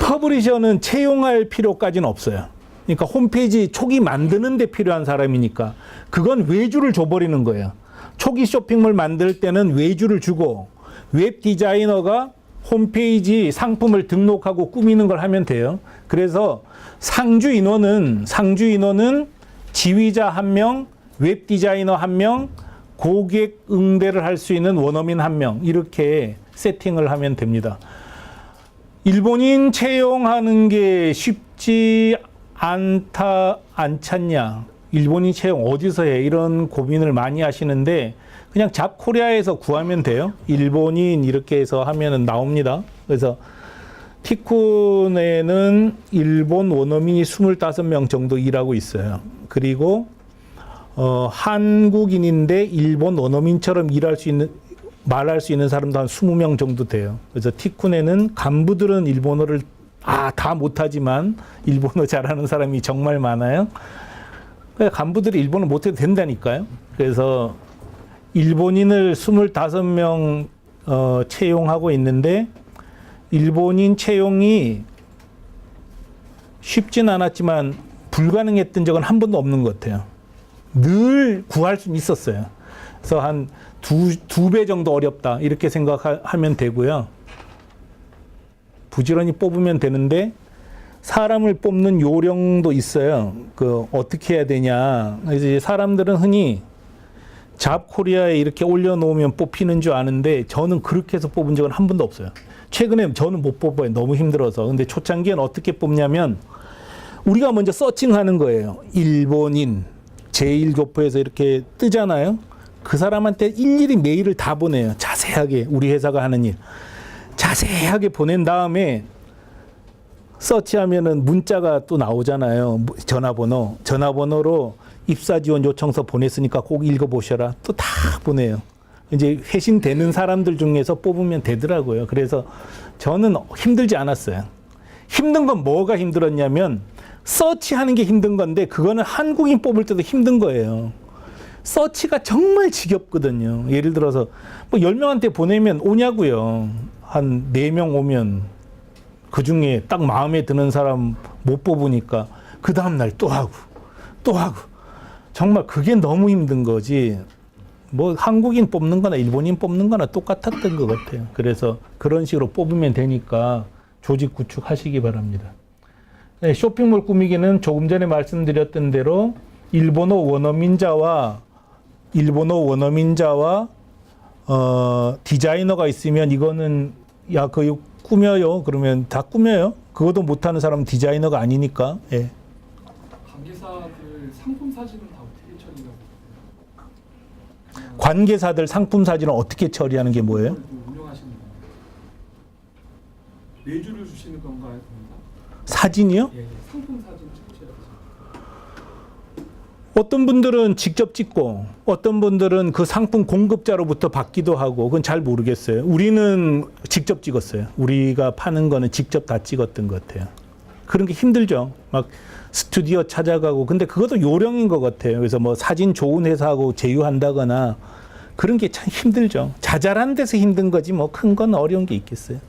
퍼블리셔는 채용할 필요까지는 없어요. 그러니까 홈페이지 초기 만드는 데 필요한 사람이니까 그건 외주를 줘버리는 거예요. 초기 쇼핑몰 만들 때는 외주를 주고 웹 디자이너가 홈페이지 상품을 등록하고 꾸미는 걸 하면 돼요. 그래서 상주 인원은 지휘자 1명, 웹 디자이너 1명, 고객 응대를 할 수 있는 원어민 1명 이렇게 세팅을 하면 됩니다. 일본인 채용하는 게 쉽지 않잖냐. 일본인 채용 어디서 해? 이런 고민을 많이 하시는데 그냥 잡코리아에서 구하면 돼요. 일본인 이렇게 해서 하면은 나옵니다. 그래서 티쿤에는 일본 원어민이 25명 정도 일하고 있어요. 그리고 한국인인데 일본 원어민처럼 말할 수 있는 사람도 한 20명 정도 돼요. 그래서 티쿤에는 간부들은 일본어를 다 못하지만 일본어 잘하는 사람이 정말 많아요. 그러니까 간부들이 일본어 못해도 된다니까요. 그래서 일본인을 25명 채용하고 있는데 일본인 채용이 쉽진 않았지만 불가능했던 적은 한 번도 없는 것 같아요. 늘 구할 수는 있었어요. 그래서 한 두 배 정도 어렵다 이렇게 생각하면 되고요. 부지런히 뽑으면 되는데 사람을 뽑는 요령도 있어요. 어떻게 해야 되냐. 그래서 사람들은 흔히 잡코리아에 이렇게 올려놓으면 뽑히는 줄 아는데 저는 그렇게 해서 뽑은 적은 한 번도 없어요. 최근에 저는 못 뽑아요. 너무 힘들어서. 근데 초창기엔 어떻게 뽑냐면 우리가 먼저 서칭하는 거예요. 일본인, 제1교포에서 이렇게 뜨잖아요. 그 사람한테 일일이 메일을 다 보내요. 자세하게 우리 회사가 하는 일. 자세하게 보낸 다음에 서치하면은 문자가 또 나오잖아요. 전화번호로 입사 지원 요청서 보냈으니까 꼭 읽어보셔라. 또 다 보내요. 이제 회신되는 사람들 중에서 뽑으면 되더라고요. 그래서 저는 힘들지 않았어요. 힘든 건 뭐가 힘들었냐면 서치하는 게 힘든 건데 그거는 한국인 뽑을 때도 힘든 거예요. 서치가 정말 지겹거든요. 예를 들어서 뭐 10명한테 보내면 오냐고요. 한 4명 오면 그중에 딱 마음에 드는 사람 못 뽑으니까 그 다음날 또 하고 또 하고 정말 그게 너무 힘든 거지. 뭐 한국인 뽑는 거나 일본인 뽑는 거나 똑같았던 것 같아요. 그래서 그런 식으로 뽑으면 되니까 조직 구축하시기 바랍니다. 네, 쇼핑몰 꾸미기는 조금 전에 말씀드렸던 대로 일본어 원어민자와 디자이너가 있으면 이거는 야 그거 꾸며요. 그러면 다 꾸며요. 그것도 못하는 사람은 디자이너가 아니니까. 예. 관계사들 상품 사진은 다 어떻게 처리하고 관계사들 상품 사진을 어떻게 처리하는 게 뭐예요? 운영하시는 건가요? 내주를 주시는 건가요? 사진이요? 예, 예. 상품 사진 출시라고. 어떤 분들은 직접 찍고 어떤 분들은 그 상품 공급자로부터 받기도 하고 그건 잘 모르겠어요. 우리는 직접 찍었어요. 우리가 파는 거는 직접 다 찍었던 것 같아요. 그런 게 힘들죠. 막 스튜디오 찾아가고 근데 그것도 요령인 것 같아요. 그래서 뭐 사진 좋은 회사하고 제휴한다거나 그런 게 참 힘들죠. 자잘한 데서 힘든 거지 뭐 큰 건 어려운 게 있겠어요.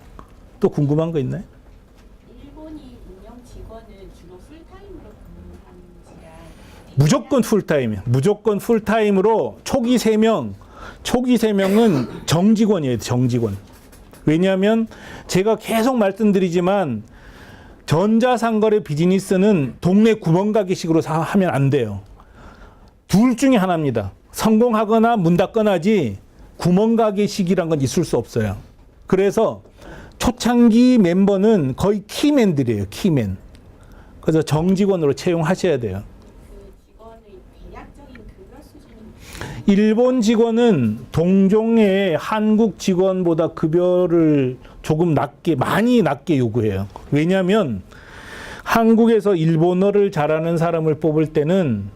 또 궁금한 거 있나요? 일본이 운영 직원은 주로 풀타임으로 근무하는지가 무조건 풀타임이에요. 무조건 풀타임으로 초기 3명은 정직원이에요. 정직원. 왜냐하면 제가 계속 말씀드리지만 전자상거래 비즈니스는 동네 구멍가게식으로 하면 안 돼요. 둘 중에 하나입니다. 성공하거나 문 닫거나지 구멍가게식이란 건 있을 수 없어요. 그래서 초창기 멤버는 거의 키맨들이에요. 키맨. 그래서 정직원으로 채용하셔야 돼요. 그 직원의 대략적인 급여 수준은 일본 직원은 동종의 한국 직원보다 급여를 조금 많이 낮게 요구해요. 왜냐하면 한국에서 일본어를 잘하는 사람을 뽑을 때는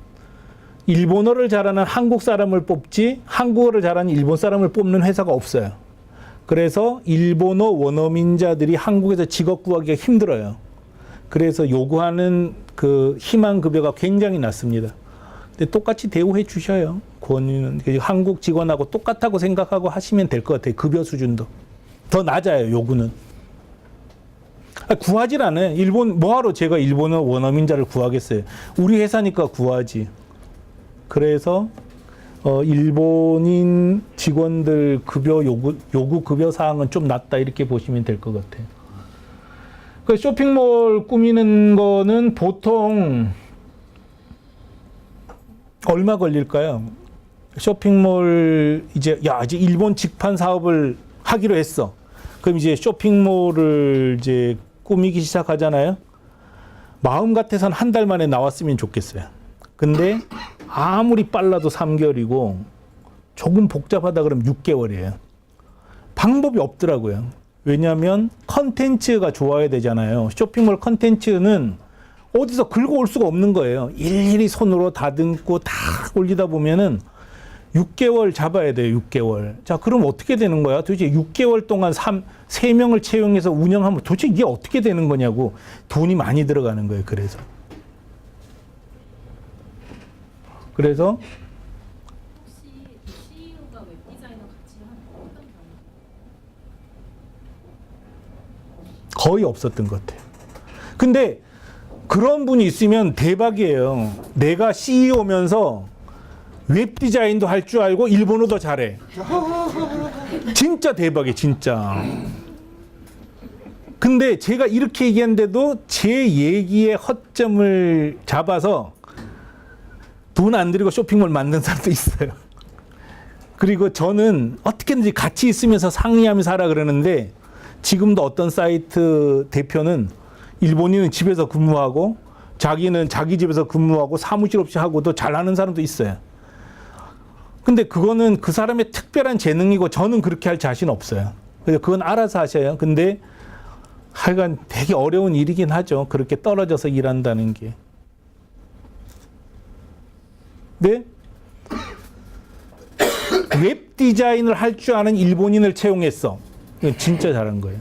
일본어를 잘하는 한국 사람을 뽑지 한국어를 잘하는 일본 사람을 뽑는 회사가 없어요. 그래서 일본어 원어민자들이 한국에서 직업 구하기가 힘들어요. 그래서 요구하는 그 희망 급여가 굉장히 낮습니다. 근데 똑같이 대우해 주셔요. 권위는 한국 직원하고 똑같다고 생각하고 하시면 될 것 같아요. 급여 수준도 더 낮아요. 요구는 구하질 않아요. 일본 뭐하러 제가 일본어 원어민자를 구하겠어요. 우리 회사니까 구하지. 그래서 일본인 직원들 급여 요구 급여 사항은 좀 낮다 이렇게 보시면 될 것 같아요. 그 쇼핑몰 꾸미는 거는 보통 얼마 걸릴까요? 쇼핑몰 이제 일본 직판 사업을 하기로 했어. 그럼 이제 쇼핑몰을 이제 꾸미기 시작하잖아요. 마음 같아선 한 달 만에 나왔으면 좋겠어요. 근데 아무리 빨라도 3개월이고 조금 복잡하다 그러면 6개월이에요. 방법이 없더라고요. 왜냐하면 컨텐츠가 좋아야 되잖아요. 쇼핑몰 컨텐츠는 어디서 긁어올 수가 없는 거예요. 일일이 손으로 다듬고 다 올리다 보면은 6개월 잡아야 돼요. 6개월. 자, 그럼 어떻게 되는 거야? 도대체 6개월 동안 3명을 채용해서 운영하면 도대체 이게 어떻게 되는 거냐고 돈이 많이 들어가는 거예요. 그래서 혹시 CEO가 웹디자이너 같이 하는 어떤 경우? 거의 없었던 것 같아요. 근데 그런 분이 있으면 대박이에요. 내가 CEO면서 웹 디자인도 할 줄 알고 일본어도 잘해. 진짜 대박이에요, 진짜. 근데 제가 이렇게 얘기했는데도 제 얘기의 허점을 잡아서 돈 안 들이고 쇼핑몰 만든 사람도 있어요. 그리고 저는 어떻게든지 같이 있으면서 상의하면서 하라 그러는데 지금도 어떤 사이트 대표는 일본인은 집에서 근무하고 자기는 자기 집에서 근무하고 사무실 없이 하고도 잘하는 사람도 있어요. 근데 그거는 그 사람의 특별한 재능이고 저는 그렇게 할 자신 없어요. 그래서 그건 알아서 하셔요. 근데 하여간 되게 어려운 일이긴 하죠. 그렇게 떨어져서 일한다는 게. 근데 웹 디자인을 할 줄 아는 일본인을 채용했어. 이건 진짜 잘한 거예요.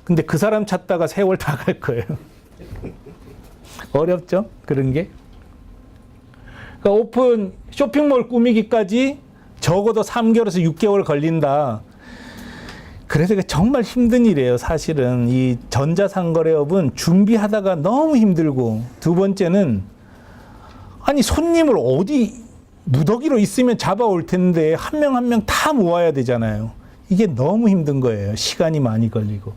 근데 그 사람 찾다가 세월 다 갈 거예요. 어렵죠? 그런 게. 그러니까 오픈 쇼핑몰 꾸미기까지 적어도 3개월에서 6개월 걸린다. 그래서 이게 정말 힘든 일이에요. 사실은 이 전자상거래업은 준비하다가 너무 힘들고, 두 번째는 아니 손님을 어디 무더기로 있으면 잡아올 텐데 한 명 한 명 다 모아야 되잖아요. 이게 너무 힘든 거예요. 시간이 많이 걸리고.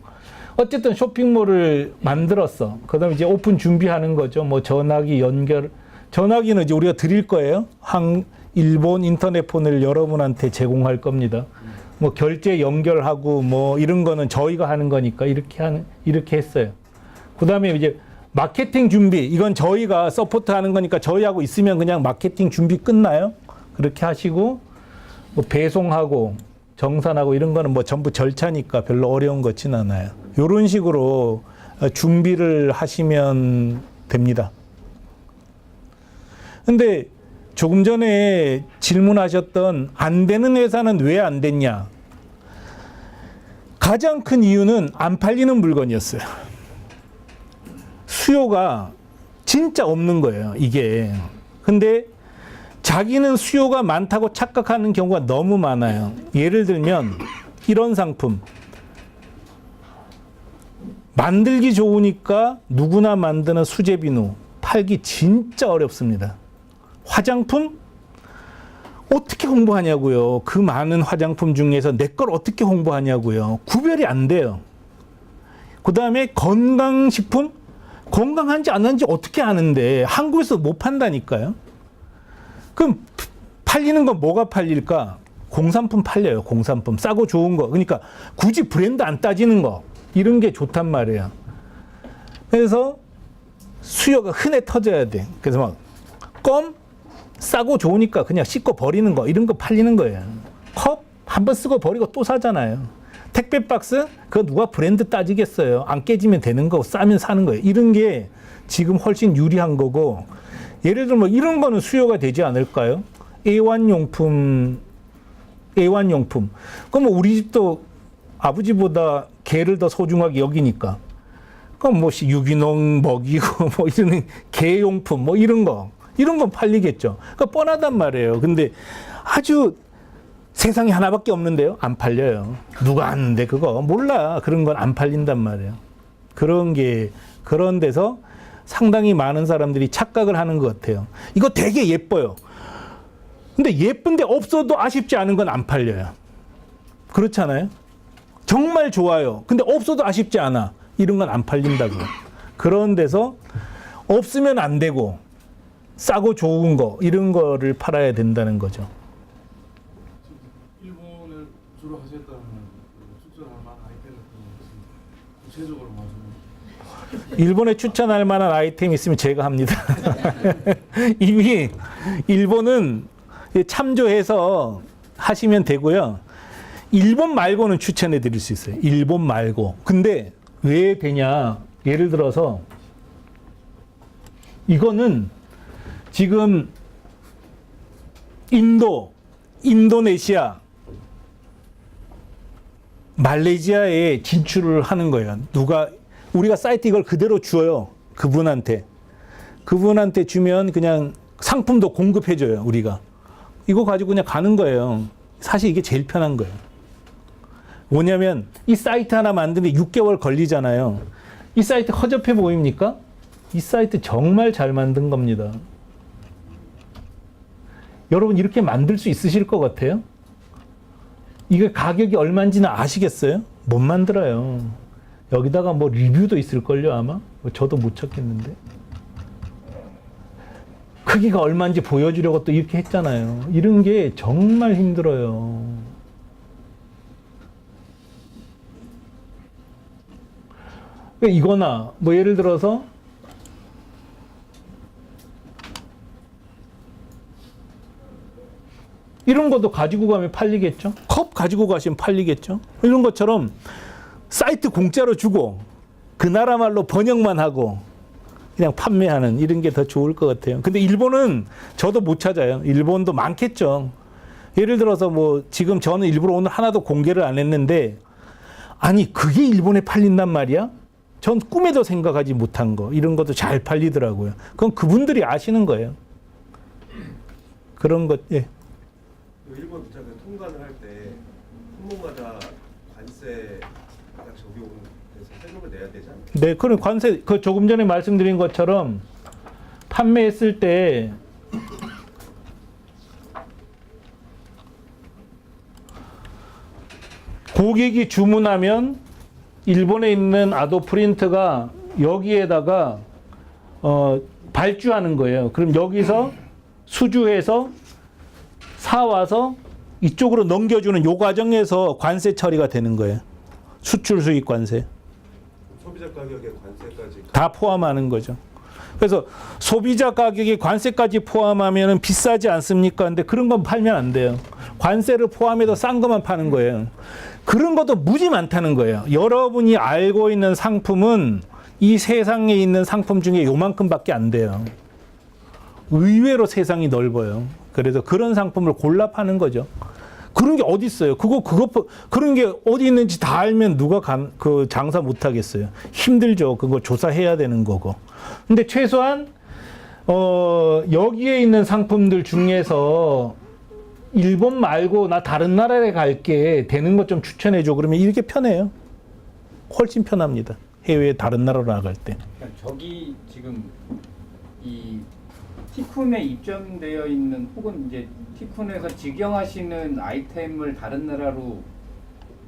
어쨌든 쇼핑몰을 만들었어. 그다음에 이제 오픈 준비하는 거죠. 뭐 전화기 연결, 전화기는 이제 우리가 드릴 거예요. 일본 인터넷폰을 여러분한테 제공할 겁니다. 뭐 결제 연결하고 뭐 이런 거는 저희가 하는 거니까 이렇게 했어요. 그다음에 이제 마케팅 준비, 이건 저희가 서포트 하는 거니까 저희하고 있으면 그냥 마케팅 준비 끝나요. 그렇게 하시고 뭐 배송하고 정산하고 이런 거는 뭐 전부 절차니까 별로 어려운 것 같지는 않아요. 이런 식으로 준비를 하시면 됩니다. 근데 조금 전에 질문하셨던 안 되는 회사는 왜 안 됐냐? 가장 큰 이유는 안 팔리는 물건이었어요. 수요가 진짜 없는 거예요, 이게. 근데 자기는 수요가 많다고 착각하는 경우가 너무 많아요. 예를 들면 이런 상품. 만들기 좋으니까 누구나 만드는 수제 비누. 팔기 진짜 어렵습니다. 화장품? 어떻게 홍보하냐고요. 그 많은 화장품 중에서 내 걸 어떻게 홍보하냐고요. 구별이 안 돼요. 그 다음에 건강식품? 건강한지 안 한지 어떻게 아는데 한국에서 못 판다니까요. 그럼 팔리는 건 뭐가 팔릴까? 공산품 팔려요. 공산품. 싸고 좋은 거. 그러니까 굳이 브랜드 안 따지는 거. 이런 게 좋단 말이에요. 그래서 수요가 흔해 터져야 돼. 그래서 막 껌? 싸고 좋으니까 그냥 씻고 버리는 거. 이런 거 팔리는 거예요. 컵? 한 번 쓰고 버리고 또 사잖아요. 택배 박스? 그거 누가 브랜드 따지겠어요. 안 깨지면 되는 거고 싸면 사는 거예요. 이런 게 지금 훨씬 유리한 거고, 예를 들면 뭐 이런 거는 수요가 되지 않을까요? 애완용품. 그럼 뭐 우리 집도 아버지보다 개를 더 소중하게 여기니까. 그럼 뭐 유기농 먹이고 뭐 이런 개용품 뭐 이런 건 팔리겠죠. 그러니까 뻔하단 말이에요. 근데 아주 세상에 하나밖에 없는데요. 안 팔려요. 누가 아는데 그거 몰라. 그런 건 안 팔린단 말이에요. 그런 데서 상당히 많은 사람들이 착각을 하는 것 같아요. 이거 되게 예뻐요. 근데 예쁜데 없어도 아쉽지 않은 건 안 팔려요. 그렇잖아요. 정말 좋아요. 근데 없어도 아쉽지 않아. 이런 건 안 팔린다고. 그런 데서 없으면 안 되고 싸고 좋은 거 이런 거를 팔아야 된다는 거죠. 일본을 주로 하셨다면 추천할 만한 아이템 구체적으로 말씀해 주세요. 일본에 추천할 만한 아이템 있으면 제가 합니다. 이미 일본은 참조해서 하시면 되고요. 일본 말고는 추천해 드릴 수 있어요. 일본 말고. 근데 왜 되냐? 예를 들어서 이거는 지금 인도네시아, 말레이시아에 진출을 하는 거예요. 우리가 사이트 이걸 그대로 줘요. 그분한테 주면 그냥 상품도 공급해줘요. 우리가. 이거 가지고 그냥 가는 거예요. 사실 이게 제일 편한 거예요. 뭐냐면 이 사이트 하나 만드는데 6개월 걸리잖아요. 이 사이트 허접해 보입니까? 이 사이트 정말 잘 만든 겁니다. 여러분 이렇게 만들 수 있으실 것 같아요? 이게 가격이 얼마인지는 아시겠어요? 못 만들어요. 여기다가 뭐 리뷰도 있을걸요 아마? 저도 못 찾겠는데. 크기가 얼마인지 보여주려고 또 이렇게 했잖아요. 이런 게 정말 힘들어요. 이거나 뭐 예를 들어서 이런 것도 가지고 가면 팔리겠죠? 컵 가지고 가시면 팔리겠죠? 이런 것처럼 사이트 공짜로 주고 그 나라 말로 번역만 하고 그냥 판매하는 이런 게 더 좋을 것 같아요. 근데 일본은 저도 못 찾아요. 일본도 많겠죠. 예를 들어서 뭐 지금 저는 일부러 오늘 하나도 공개를 안 했는데 아니 그게 일본에 팔린단 말이야? 전 꿈에도 생각하지 못한 거 이런 것도 잘 팔리더라고요. 그건 그분들이 아시는 거예요. 그런 것 예. 일본 부착을 통관을 할 때 품목마다 관세 딱 적용돼서 세금을 내야 되지 않나요? 네, 그런 관세 그 조금 전에 말씀드린 것처럼 판매했을 때 고객이 주문하면 일본에 있는 아도프린트가 여기에다가 발주하는 거예요. 그럼 여기서 수주해서 사와서 이쪽으로 넘겨주는 요 과정에서 관세 처리가 되는 거예요. 수출 수입 관세. 소비자 가격에 관세까지 다 포함하는 거죠. 그래서 소비자 가격에 관세까지 포함하면 비싸지 않습니까? 근데 그런 건 팔면 안 돼요. 관세를 포함해서 싼 것만 파는 거예요. 그런 것도 무지 많다는 거예요. 여러분이 알고 있는 상품은 이 세상에 있는 상품 중에 요만큼밖에 안 돼요. 의외로 세상이 넓어요. 그래서 그런 상품을 골라 파는 거죠. 그런 게 어디 있어요? 그런 게 어디 있는지 다 알면 누가 그 장사 못 하겠어요. 힘들죠. 그거 조사해야 되는 거고. 근데 최소한 여기에 있는 상품들 중에서 일본 말고 나 다른 나라에 갈게 되는 것 좀 추천해 줘. 그러면 이렇게 편해요. 훨씬 편합니다. 해외 다른 나라로 나갈 때. 그러니까 저기 지금 이 티쿤에 입점되어 있는 혹은 이제 티쿤에서 직영하시는 아이템을 다른 나라로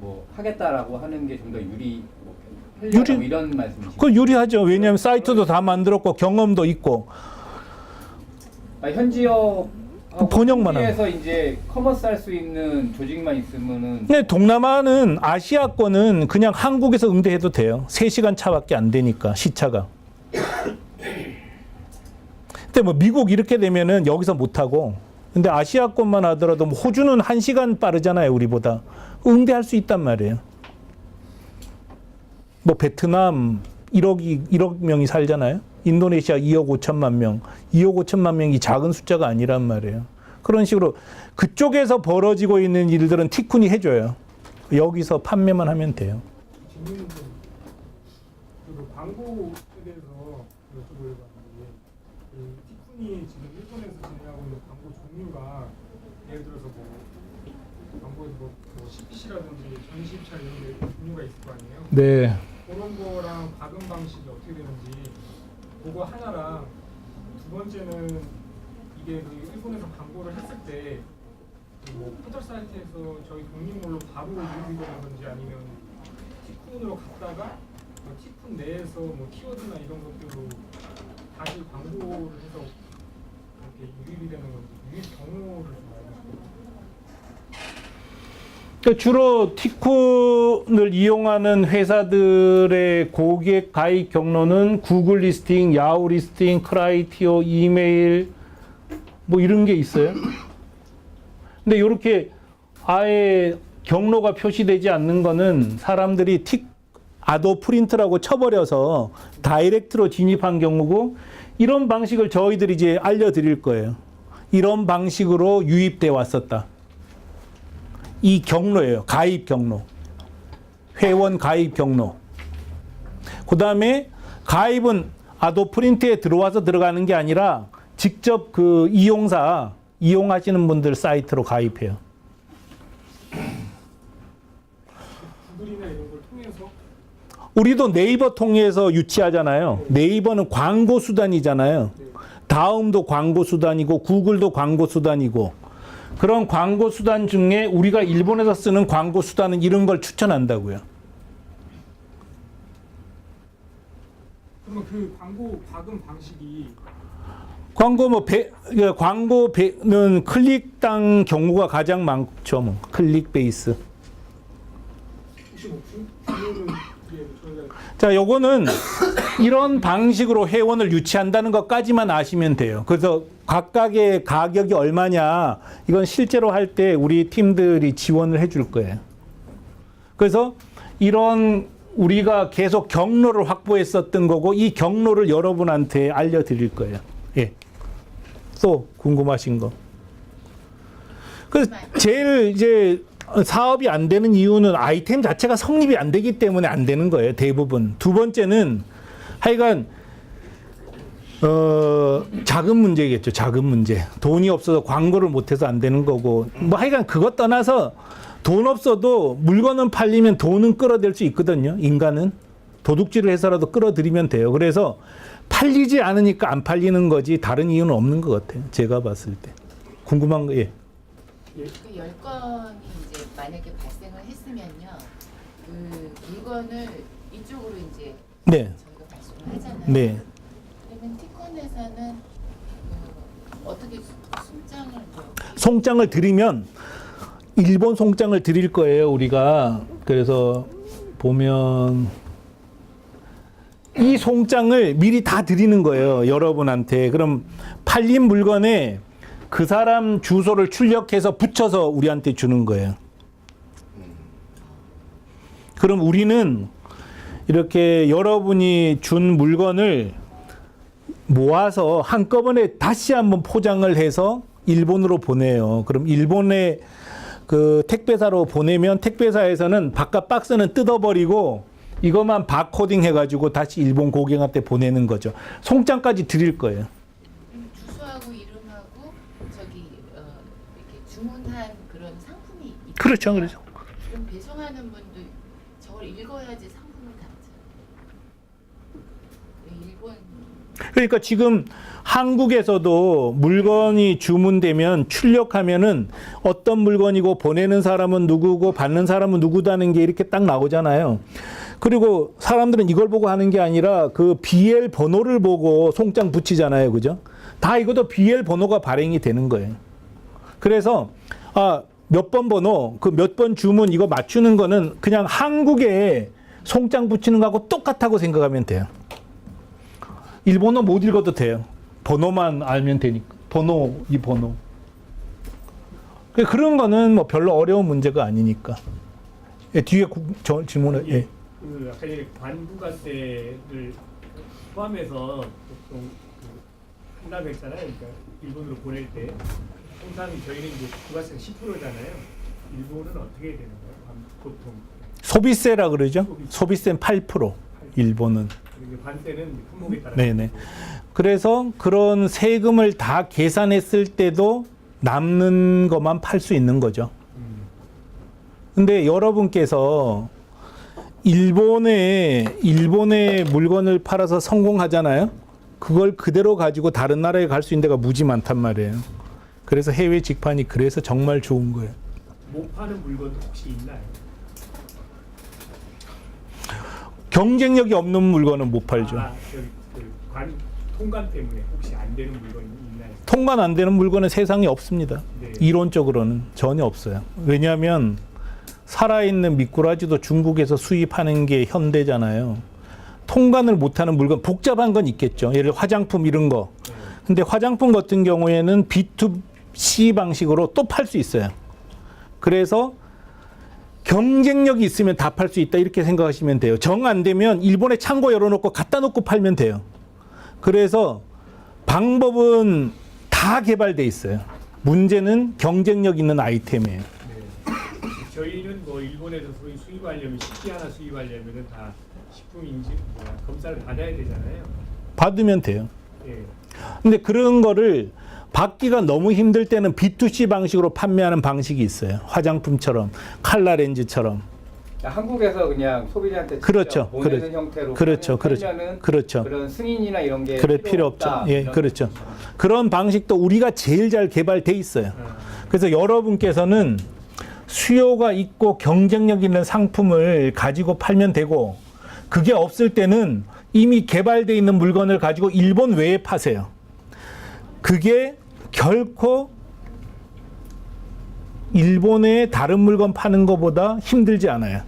뭐 하겠다라고 하는 게 좀 더 편리하다고 유리- 이런 말씀이시죠? 그거 유리하죠. 왜냐하면 사이트도 다 만들었고 경험도 있고. 현지역 번역만 에서 이제 커머스 할 수 있는 조직만 있으면은 근데 동남아는 아시아권은 그냥 한국에서 응대해도 돼요. 3시간 차밖에 안 되니까 시차가. 근데 뭐 미국 이렇게 되면은 여기서 못 하고. 근데 아시아권만 하더라도 뭐 호주는 1시간 빠르잖아요, 우리보다. 응대할 수 있단 말이에요. 뭐 베트남 1억 명이 살잖아요. 인도네시아 2억 5천만 명. 2억 5천만 명이 작은 숫자가 아니란 말이에요. 그런 식으로 그쪽에서 벌어지고 있는 일들은 티쿤이 해줘요. 여기서 판매만 하면 돼요. 질문은 그 광고에 대해서 여쭤보려고 하는데 티쿤이 지금 일본에서 진행하고 있는 광고 종류가 예를 들어서 뭐 광고에서 뭐 CPC라든지 전시입찰 이런 게 종류가 있을 거 아니에요? 네. 그런 거랑 과금 방식이 어떻게 되는지 그거 하나랑 두 번째는 이게 그 일본에서 광고를 했을 때 뭐 포털 사이트에서 저희 독립물로 바로 유입이 되는 건지 아니면 티쿤으로 갔다가 뭐 티쿤 내에서 뭐 키워드나 이런 것들로 다시 광고를 해서 이렇게 유입이 되는 건지 유입 경로를 좀 알고 싶어요. 주로 티쿤을 이용하는 회사들의 고객 가입 경로는 구글 리스팅, 야후 리스팅, 크라이티오, 이메일 뭐 이런 게 있어요. 근데 이렇게 아예 경로가 표시되지 않는 거는 사람들이 아도 프린트라고 쳐버려서 다이렉트로 진입한 경우고 이런 방식을 저희들이 이제 알려드릴 거예요. 이런 방식으로 유입돼 왔었다. 이 경로예요. 가입 경로. 회원 가입 경로. 그 다음에 가입은 아도 프린트에 들어와서 들어가는 게 아니라 직접 그 이용하시는 분들 사이트로 가입해요. 구글이나 이런 걸 통해서 우리도 네이버 통해서 유치하잖아요. 네이버는 광고 수단이잖아요. 다음도 광고 수단이고 구글도 광고 수단이고 그런 광고 수단 중에 우리가 일본에서 쓰는 광고 수단은 이런 걸 추천한다고요. 그러면 그 광고 과금 방식이 광고는 클릭당 경우가 가장 많죠. 뭐. 클릭 베이스. 혹시 뭐 규모는 저희가 자, 요거는 이런 방식으로 회원을 유치한다는 것까지만 아시면 돼요. 그래서 각각의 가격이 얼마냐, 이건 실제로 할 때 우리 팀들이 지원을 해줄 거예요. 그래서 이런 우리가 계속 경로를 확보했었던 거고 이 경로를 여러분한테 알려드릴 거예요. 예. 또 궁금하신 거. 그 제일 이제 사업이 안 되는 이유는 아이템 자체가 성립이 안 되기 때문에 안 되는 거예요. 대부분. 두 번째는 하여간 자금 문제겠죠. 자금 문제. 돈이 없어서 광고를 못해서 안 되는 거고 뭐 하여간 그것 떠나서 돈 없어도 물건은 팔리면 돈은 끌어들 수 있거든요. 인간은 도둑질을 해서라도 끌어들이면 돼요. 그래서 팔리지 않으니까 안 팔리는 거지 다른 이유는 없는 것 같아요. 제가 봤을 때. 궁금한 거 예. 그 10건이 이제 만약에 발생을 했으면요, 그 물건을 이쪽으로 이제 네. 저희가 발송을 하잖아요. 네. 그러면 티콘에서는 어떻게 송장을 송장을 드리면 일본 송장을 드릴 거예요. 우리가. 그래서 보면 이 송장을 미리 다 드리는 거예요. 여러분한테. 그럼 팔린 물건에 그 사람 주소를 출력해서 붙여서 우리한테 주는 거예요. 그럼 우리는 이렇게 여러분이 준 물건을 모아서 한꺼번에 다시 한번 포장을 해서 일본으로 보내요. 그럼 일본에 그 택배사로 보내면 택배사에서는 바깥 박스는 뜯어버리고 이것만 바코딩 해가지고 다시 일본 고객한테 보내는 거죠. 송장까지 드릴 거예요. 주소하고 이름하고 저기 이렇게 주문한 그런 상품이 있죠. 그렇죠, 그렇죠. 그럼 배송하는 분도 저걸 읽어야지 상품을 담죠. 일본 그러니까 지금 한국에서도 물건이 주문되면 출력하면은 어떤 물건이고 보내는 사람은 누구고 받는 사람은 누구다는 게 이렇게 딱 나오잖아요. 그리고 사람들은 이걸 보고 하는 게 아니라 그 BL 번호를 보고 송장 붙이잖아요. 그죠? 다 이것도 BL 번호가 발행이 되는 거예요. 그래서 몇 번 번호, 그 몇 번 주문 이거 맞추는 거는 그냥 한국에 송장 붙이는 거하고 똑같다고 생각하면 돼요. 일본어 못 읽어도 돼요. 번호만 알면 되니까. 번호, 이 번호. 그런 거는 뭐 별로 어려운 문제가 아니니까. 예, 뒤에 질문을, 예. 그 아까 전에 관부가세를 포함해서 보통 한다고 했잖아요. 그러니까 일본으로 보낼 때 통상 저희는 이제 부가세가 10%잖아요. 일본은 어떻게 되는 거예요? 보통 소비세라 그러죠? 소비세는 8%. 일본은. 관세는 품목에 따라. 네네. 그래서 그런 세금을 다 계산했을 때도 남는 것만 팔 수 있는 거죠. 근데 여러분께서 일본에 물건을 팔아서 성공하잖아요. 그걸 그대로 가지고 다른 나라에 갈 수 있는 데가 무지 많단 말이에요. 그래서 해외 직판이 그래서 정말 좋은 거예요. 못 파는 물건도 혹시 있나요? 경쟁력이 없는 물건은 못 팔죠. 통관 때문에 혹시 안 되는 물건이 있나요? 통관 안 되는 물건은 세상에 없습니다. 네. 이론적으로는 전혀 없어요. 왜냐하면 살아있는 미꾸라지도 중국에서 수입하는 게 현대잖아요. 통관을 못하는 물건, 복잡한 건 있겠죠. 예를 들어 화장품 이런 거. 근데 화장품 같은 경우에는 B2C 방식으로 또 팔 수 있어요. 그래서 경쟁력이 있으면 다 팔 수 있다 이렇게 생각하시면 돼요. 정 안 되면 일본에 창고 열어놓고 갖다 놓고 팔면 돼요. 그래서 방법은 다 개발돼 있어요. 문제는 경쟁력 있는 아이템이에요. 네. 저희는 뭐 일본에서 수입하려면 식기 하나 수입하려면은 다 식품 인증 검사를 받아야 되잖아요. 받으면 돼요. 예. 근데 그런 거를 받기가 너무 힘들 때는 B2C 방식으로 판매하는 방식이 있어요. 화장품처럼, 칼라 렌즈처럼. 한국에서 그냥 소비자한테 직접 그렇죠. 보내는 형태로 그렇죠. 팔면은 그렇죠. 그런 승인이나 이런 게 필요 없죠. 없다, 예, 이런 그렇죠. 뜻이죠. 그런 방식도 우리가 제일 잘 개발돼 있어요. 그래서 여러분께서는 수요가 있고 경쟁력 있는 상품을 가지고 팔면 되고, 그게 없을 때는 이미 개발돼 있는 물건을 가지고 일본 외에 파세요. 그게 결코 일본의 다른 물건 파는 것보다 힘들지 않아요.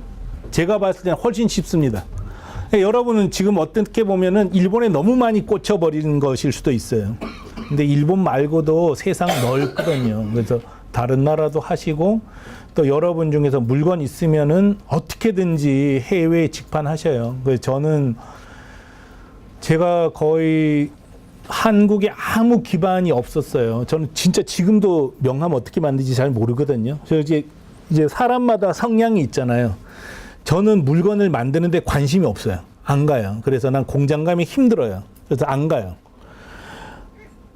제가 봤을 때는 훨씬 쉽습니다. 여러분은 지금 어떻게 보면은 일본에 너무 많이 꽂혀버리는 것일 수도 있어요. 근데 일본 말고도 세상 넓거든요. 그래서 다른 나라도 하시고 또 여러분 중에서 물건 있으면은 어떻게든지 해외에 직판하셔요. 그래서 저는 제가 거의 한국에 아무 기반이 없었어요. 저는 진짜 지금도 명함 어떻게 만드는지 잘 모르거든요. 저 이제 사람마다 성향이 있잖아요. 저는 물건을 만드는데 관심이 없어요. 안 가요. 그래서 난 공장 가면 힘들어요. 그래서 안 가요.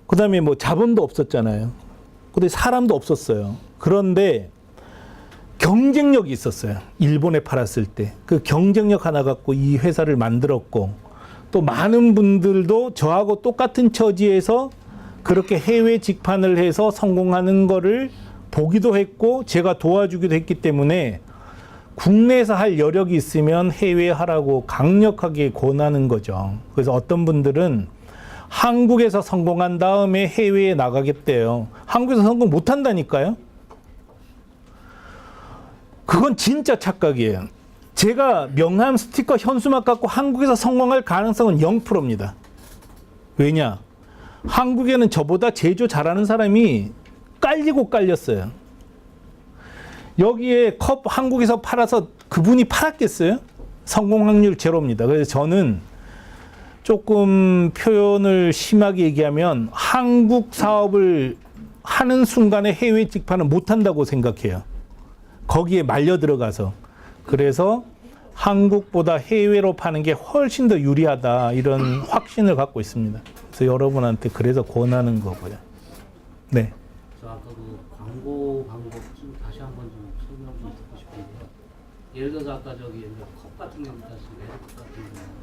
그 다음에 뭐 자본도 없었잖아요. 근데 사람도 없었어요. 그런데 경쟁력이 있었어요. 일본에 팔았을 때. 그 경쟁력 하나 갖고 이 회사를 만들었고 또 많은 분들도 저하고 똑같은 처지에서 그렇게 해외 직판을 해서 성공하는 거를 보기도 했고 제가 도와주기도 했기 때문에 국내에서 할 여력이 있으면 해외에 하라고 강력하게 권하는 거죠. 그래서 어떤 분들은 한국에서 성공한 다음에 해외에 나가겠대요. 한국에서 성공 못 한다니까요. 그건 진짜 착각이에요. 제가 명함, 스티커, 현수막 갖고 한국에서 성공할 가능성은 0%입니다. 왜냐? 한국에는 저보다 제조 잘하는 사람이 깔리고 깔렸어요. 여기에 컵 한국에서 팔아서 그분이 팔았겠어요? 성공 확률 제로입니다. 그래서 저는 조금 표현을 심하게 얘기하면 한국 사업을 하는 순간에 해외 직판은 못한다고 생각해요. 거기에 말려 들어가서. 그래서 한국보다 해외로 파는 게 훨씬 더 유리하다 이런 확신을 갖고 있습니다. 그래서 여러분한테 그래서 권하는 거고요. 네. 저 아까 그 광고 방법 좀 다시 한번 좀 설명 좀 듣고 싶은데요. 예를 들어서 아까 저기 컵 같은 경우 있습니다. 컵 같은 경우.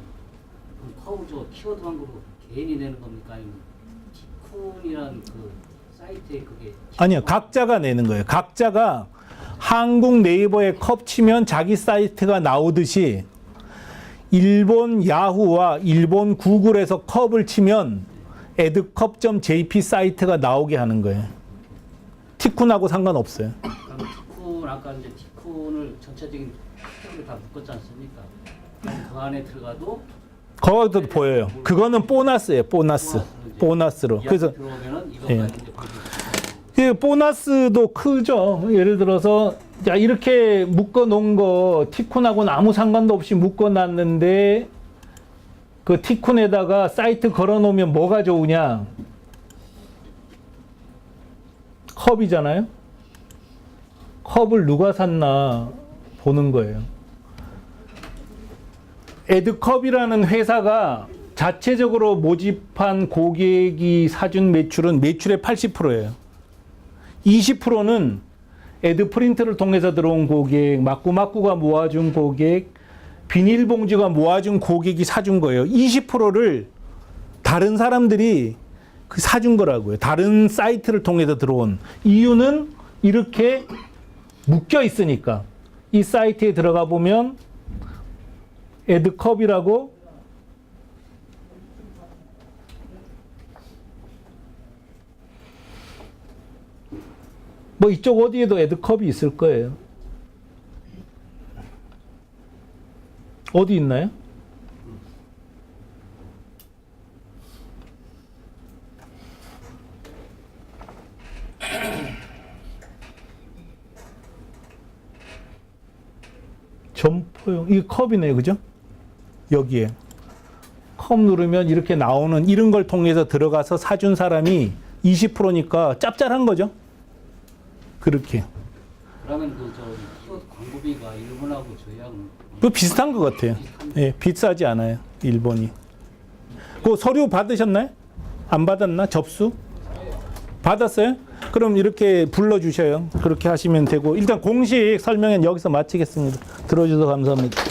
컵을 저 키워드 광고로 개인이 내는 겁니까? 아니면 티쿤이라는 그 사이트에 그게 아니요. 각자가 내는 거예요. 각자가 한국 네이버에 컵 치면 자기 사이트가 나오듯이 일본 야후와 일본 구글에서 컵을 치면 에드컵.jp 사이트가 나오게 하는 거예요. 티쿤하고 상관없어요. 그럼 티쿤 아까 이제 티쿤을 전체적인 티켓을 다 묶었지 않습니까? 그럼 그 안에 들어가도 거기도 보여요. 그거는 보너스예요. 보너스로. 그래서 들어오면은 이거가 예. 이제 그 보너스도 크죠. 예를 들어서 자 이렇게 묶어 놓은 거 티쿤하고는 아무 상관도 없이 묶어 놨는데 그 티쿤에다가 사이트 걸어 놓으면 뭐가 좋으냐? 컵이잖아요. 컵을 누가 샀나 보는 거예요. 에드컵이라는 회사가 자체적으로 모집한 고객이 사준 매출은 매출의 80%예요. 20%는 에드프린트를 통해서 들어온 고객, 마꾸마꾸가 모아준 고객, 비닐봉지가 모아준 고객이 사준 거예요. 20%를 다른 사람들이 사준 거라고요. 다른 사이트를 통해서 들어온. 이유는 이렇게 묶여 있으니까. 이 사이트에 들어가 보면 에드컵이라고 뭐 이쪽 어디에도 에드컵이 있을 거예요. 어디 있나요? 점포용 이 컵이네요, 그죠? 여기에 컵 누르면 이렇게 나오는 이런 걸 통해서 들어가서 사준 사람이 20%니까 짭짤한 거죠. 그렇게. 그러면 그저 키워드 광고비가 일본하고 저희하고 뭐 비슷한 것 같아요. 예, 비싸지 않아요, 일본이. 그 서류 받으셨나요? 안 받았나? 접수? 받았어요? 그럼 이렇게 불러주셔요. 그렇게 하시면 되고 일단 공식 설명은 여기서 마치겠습니다. 들어주셔서 감사합니다.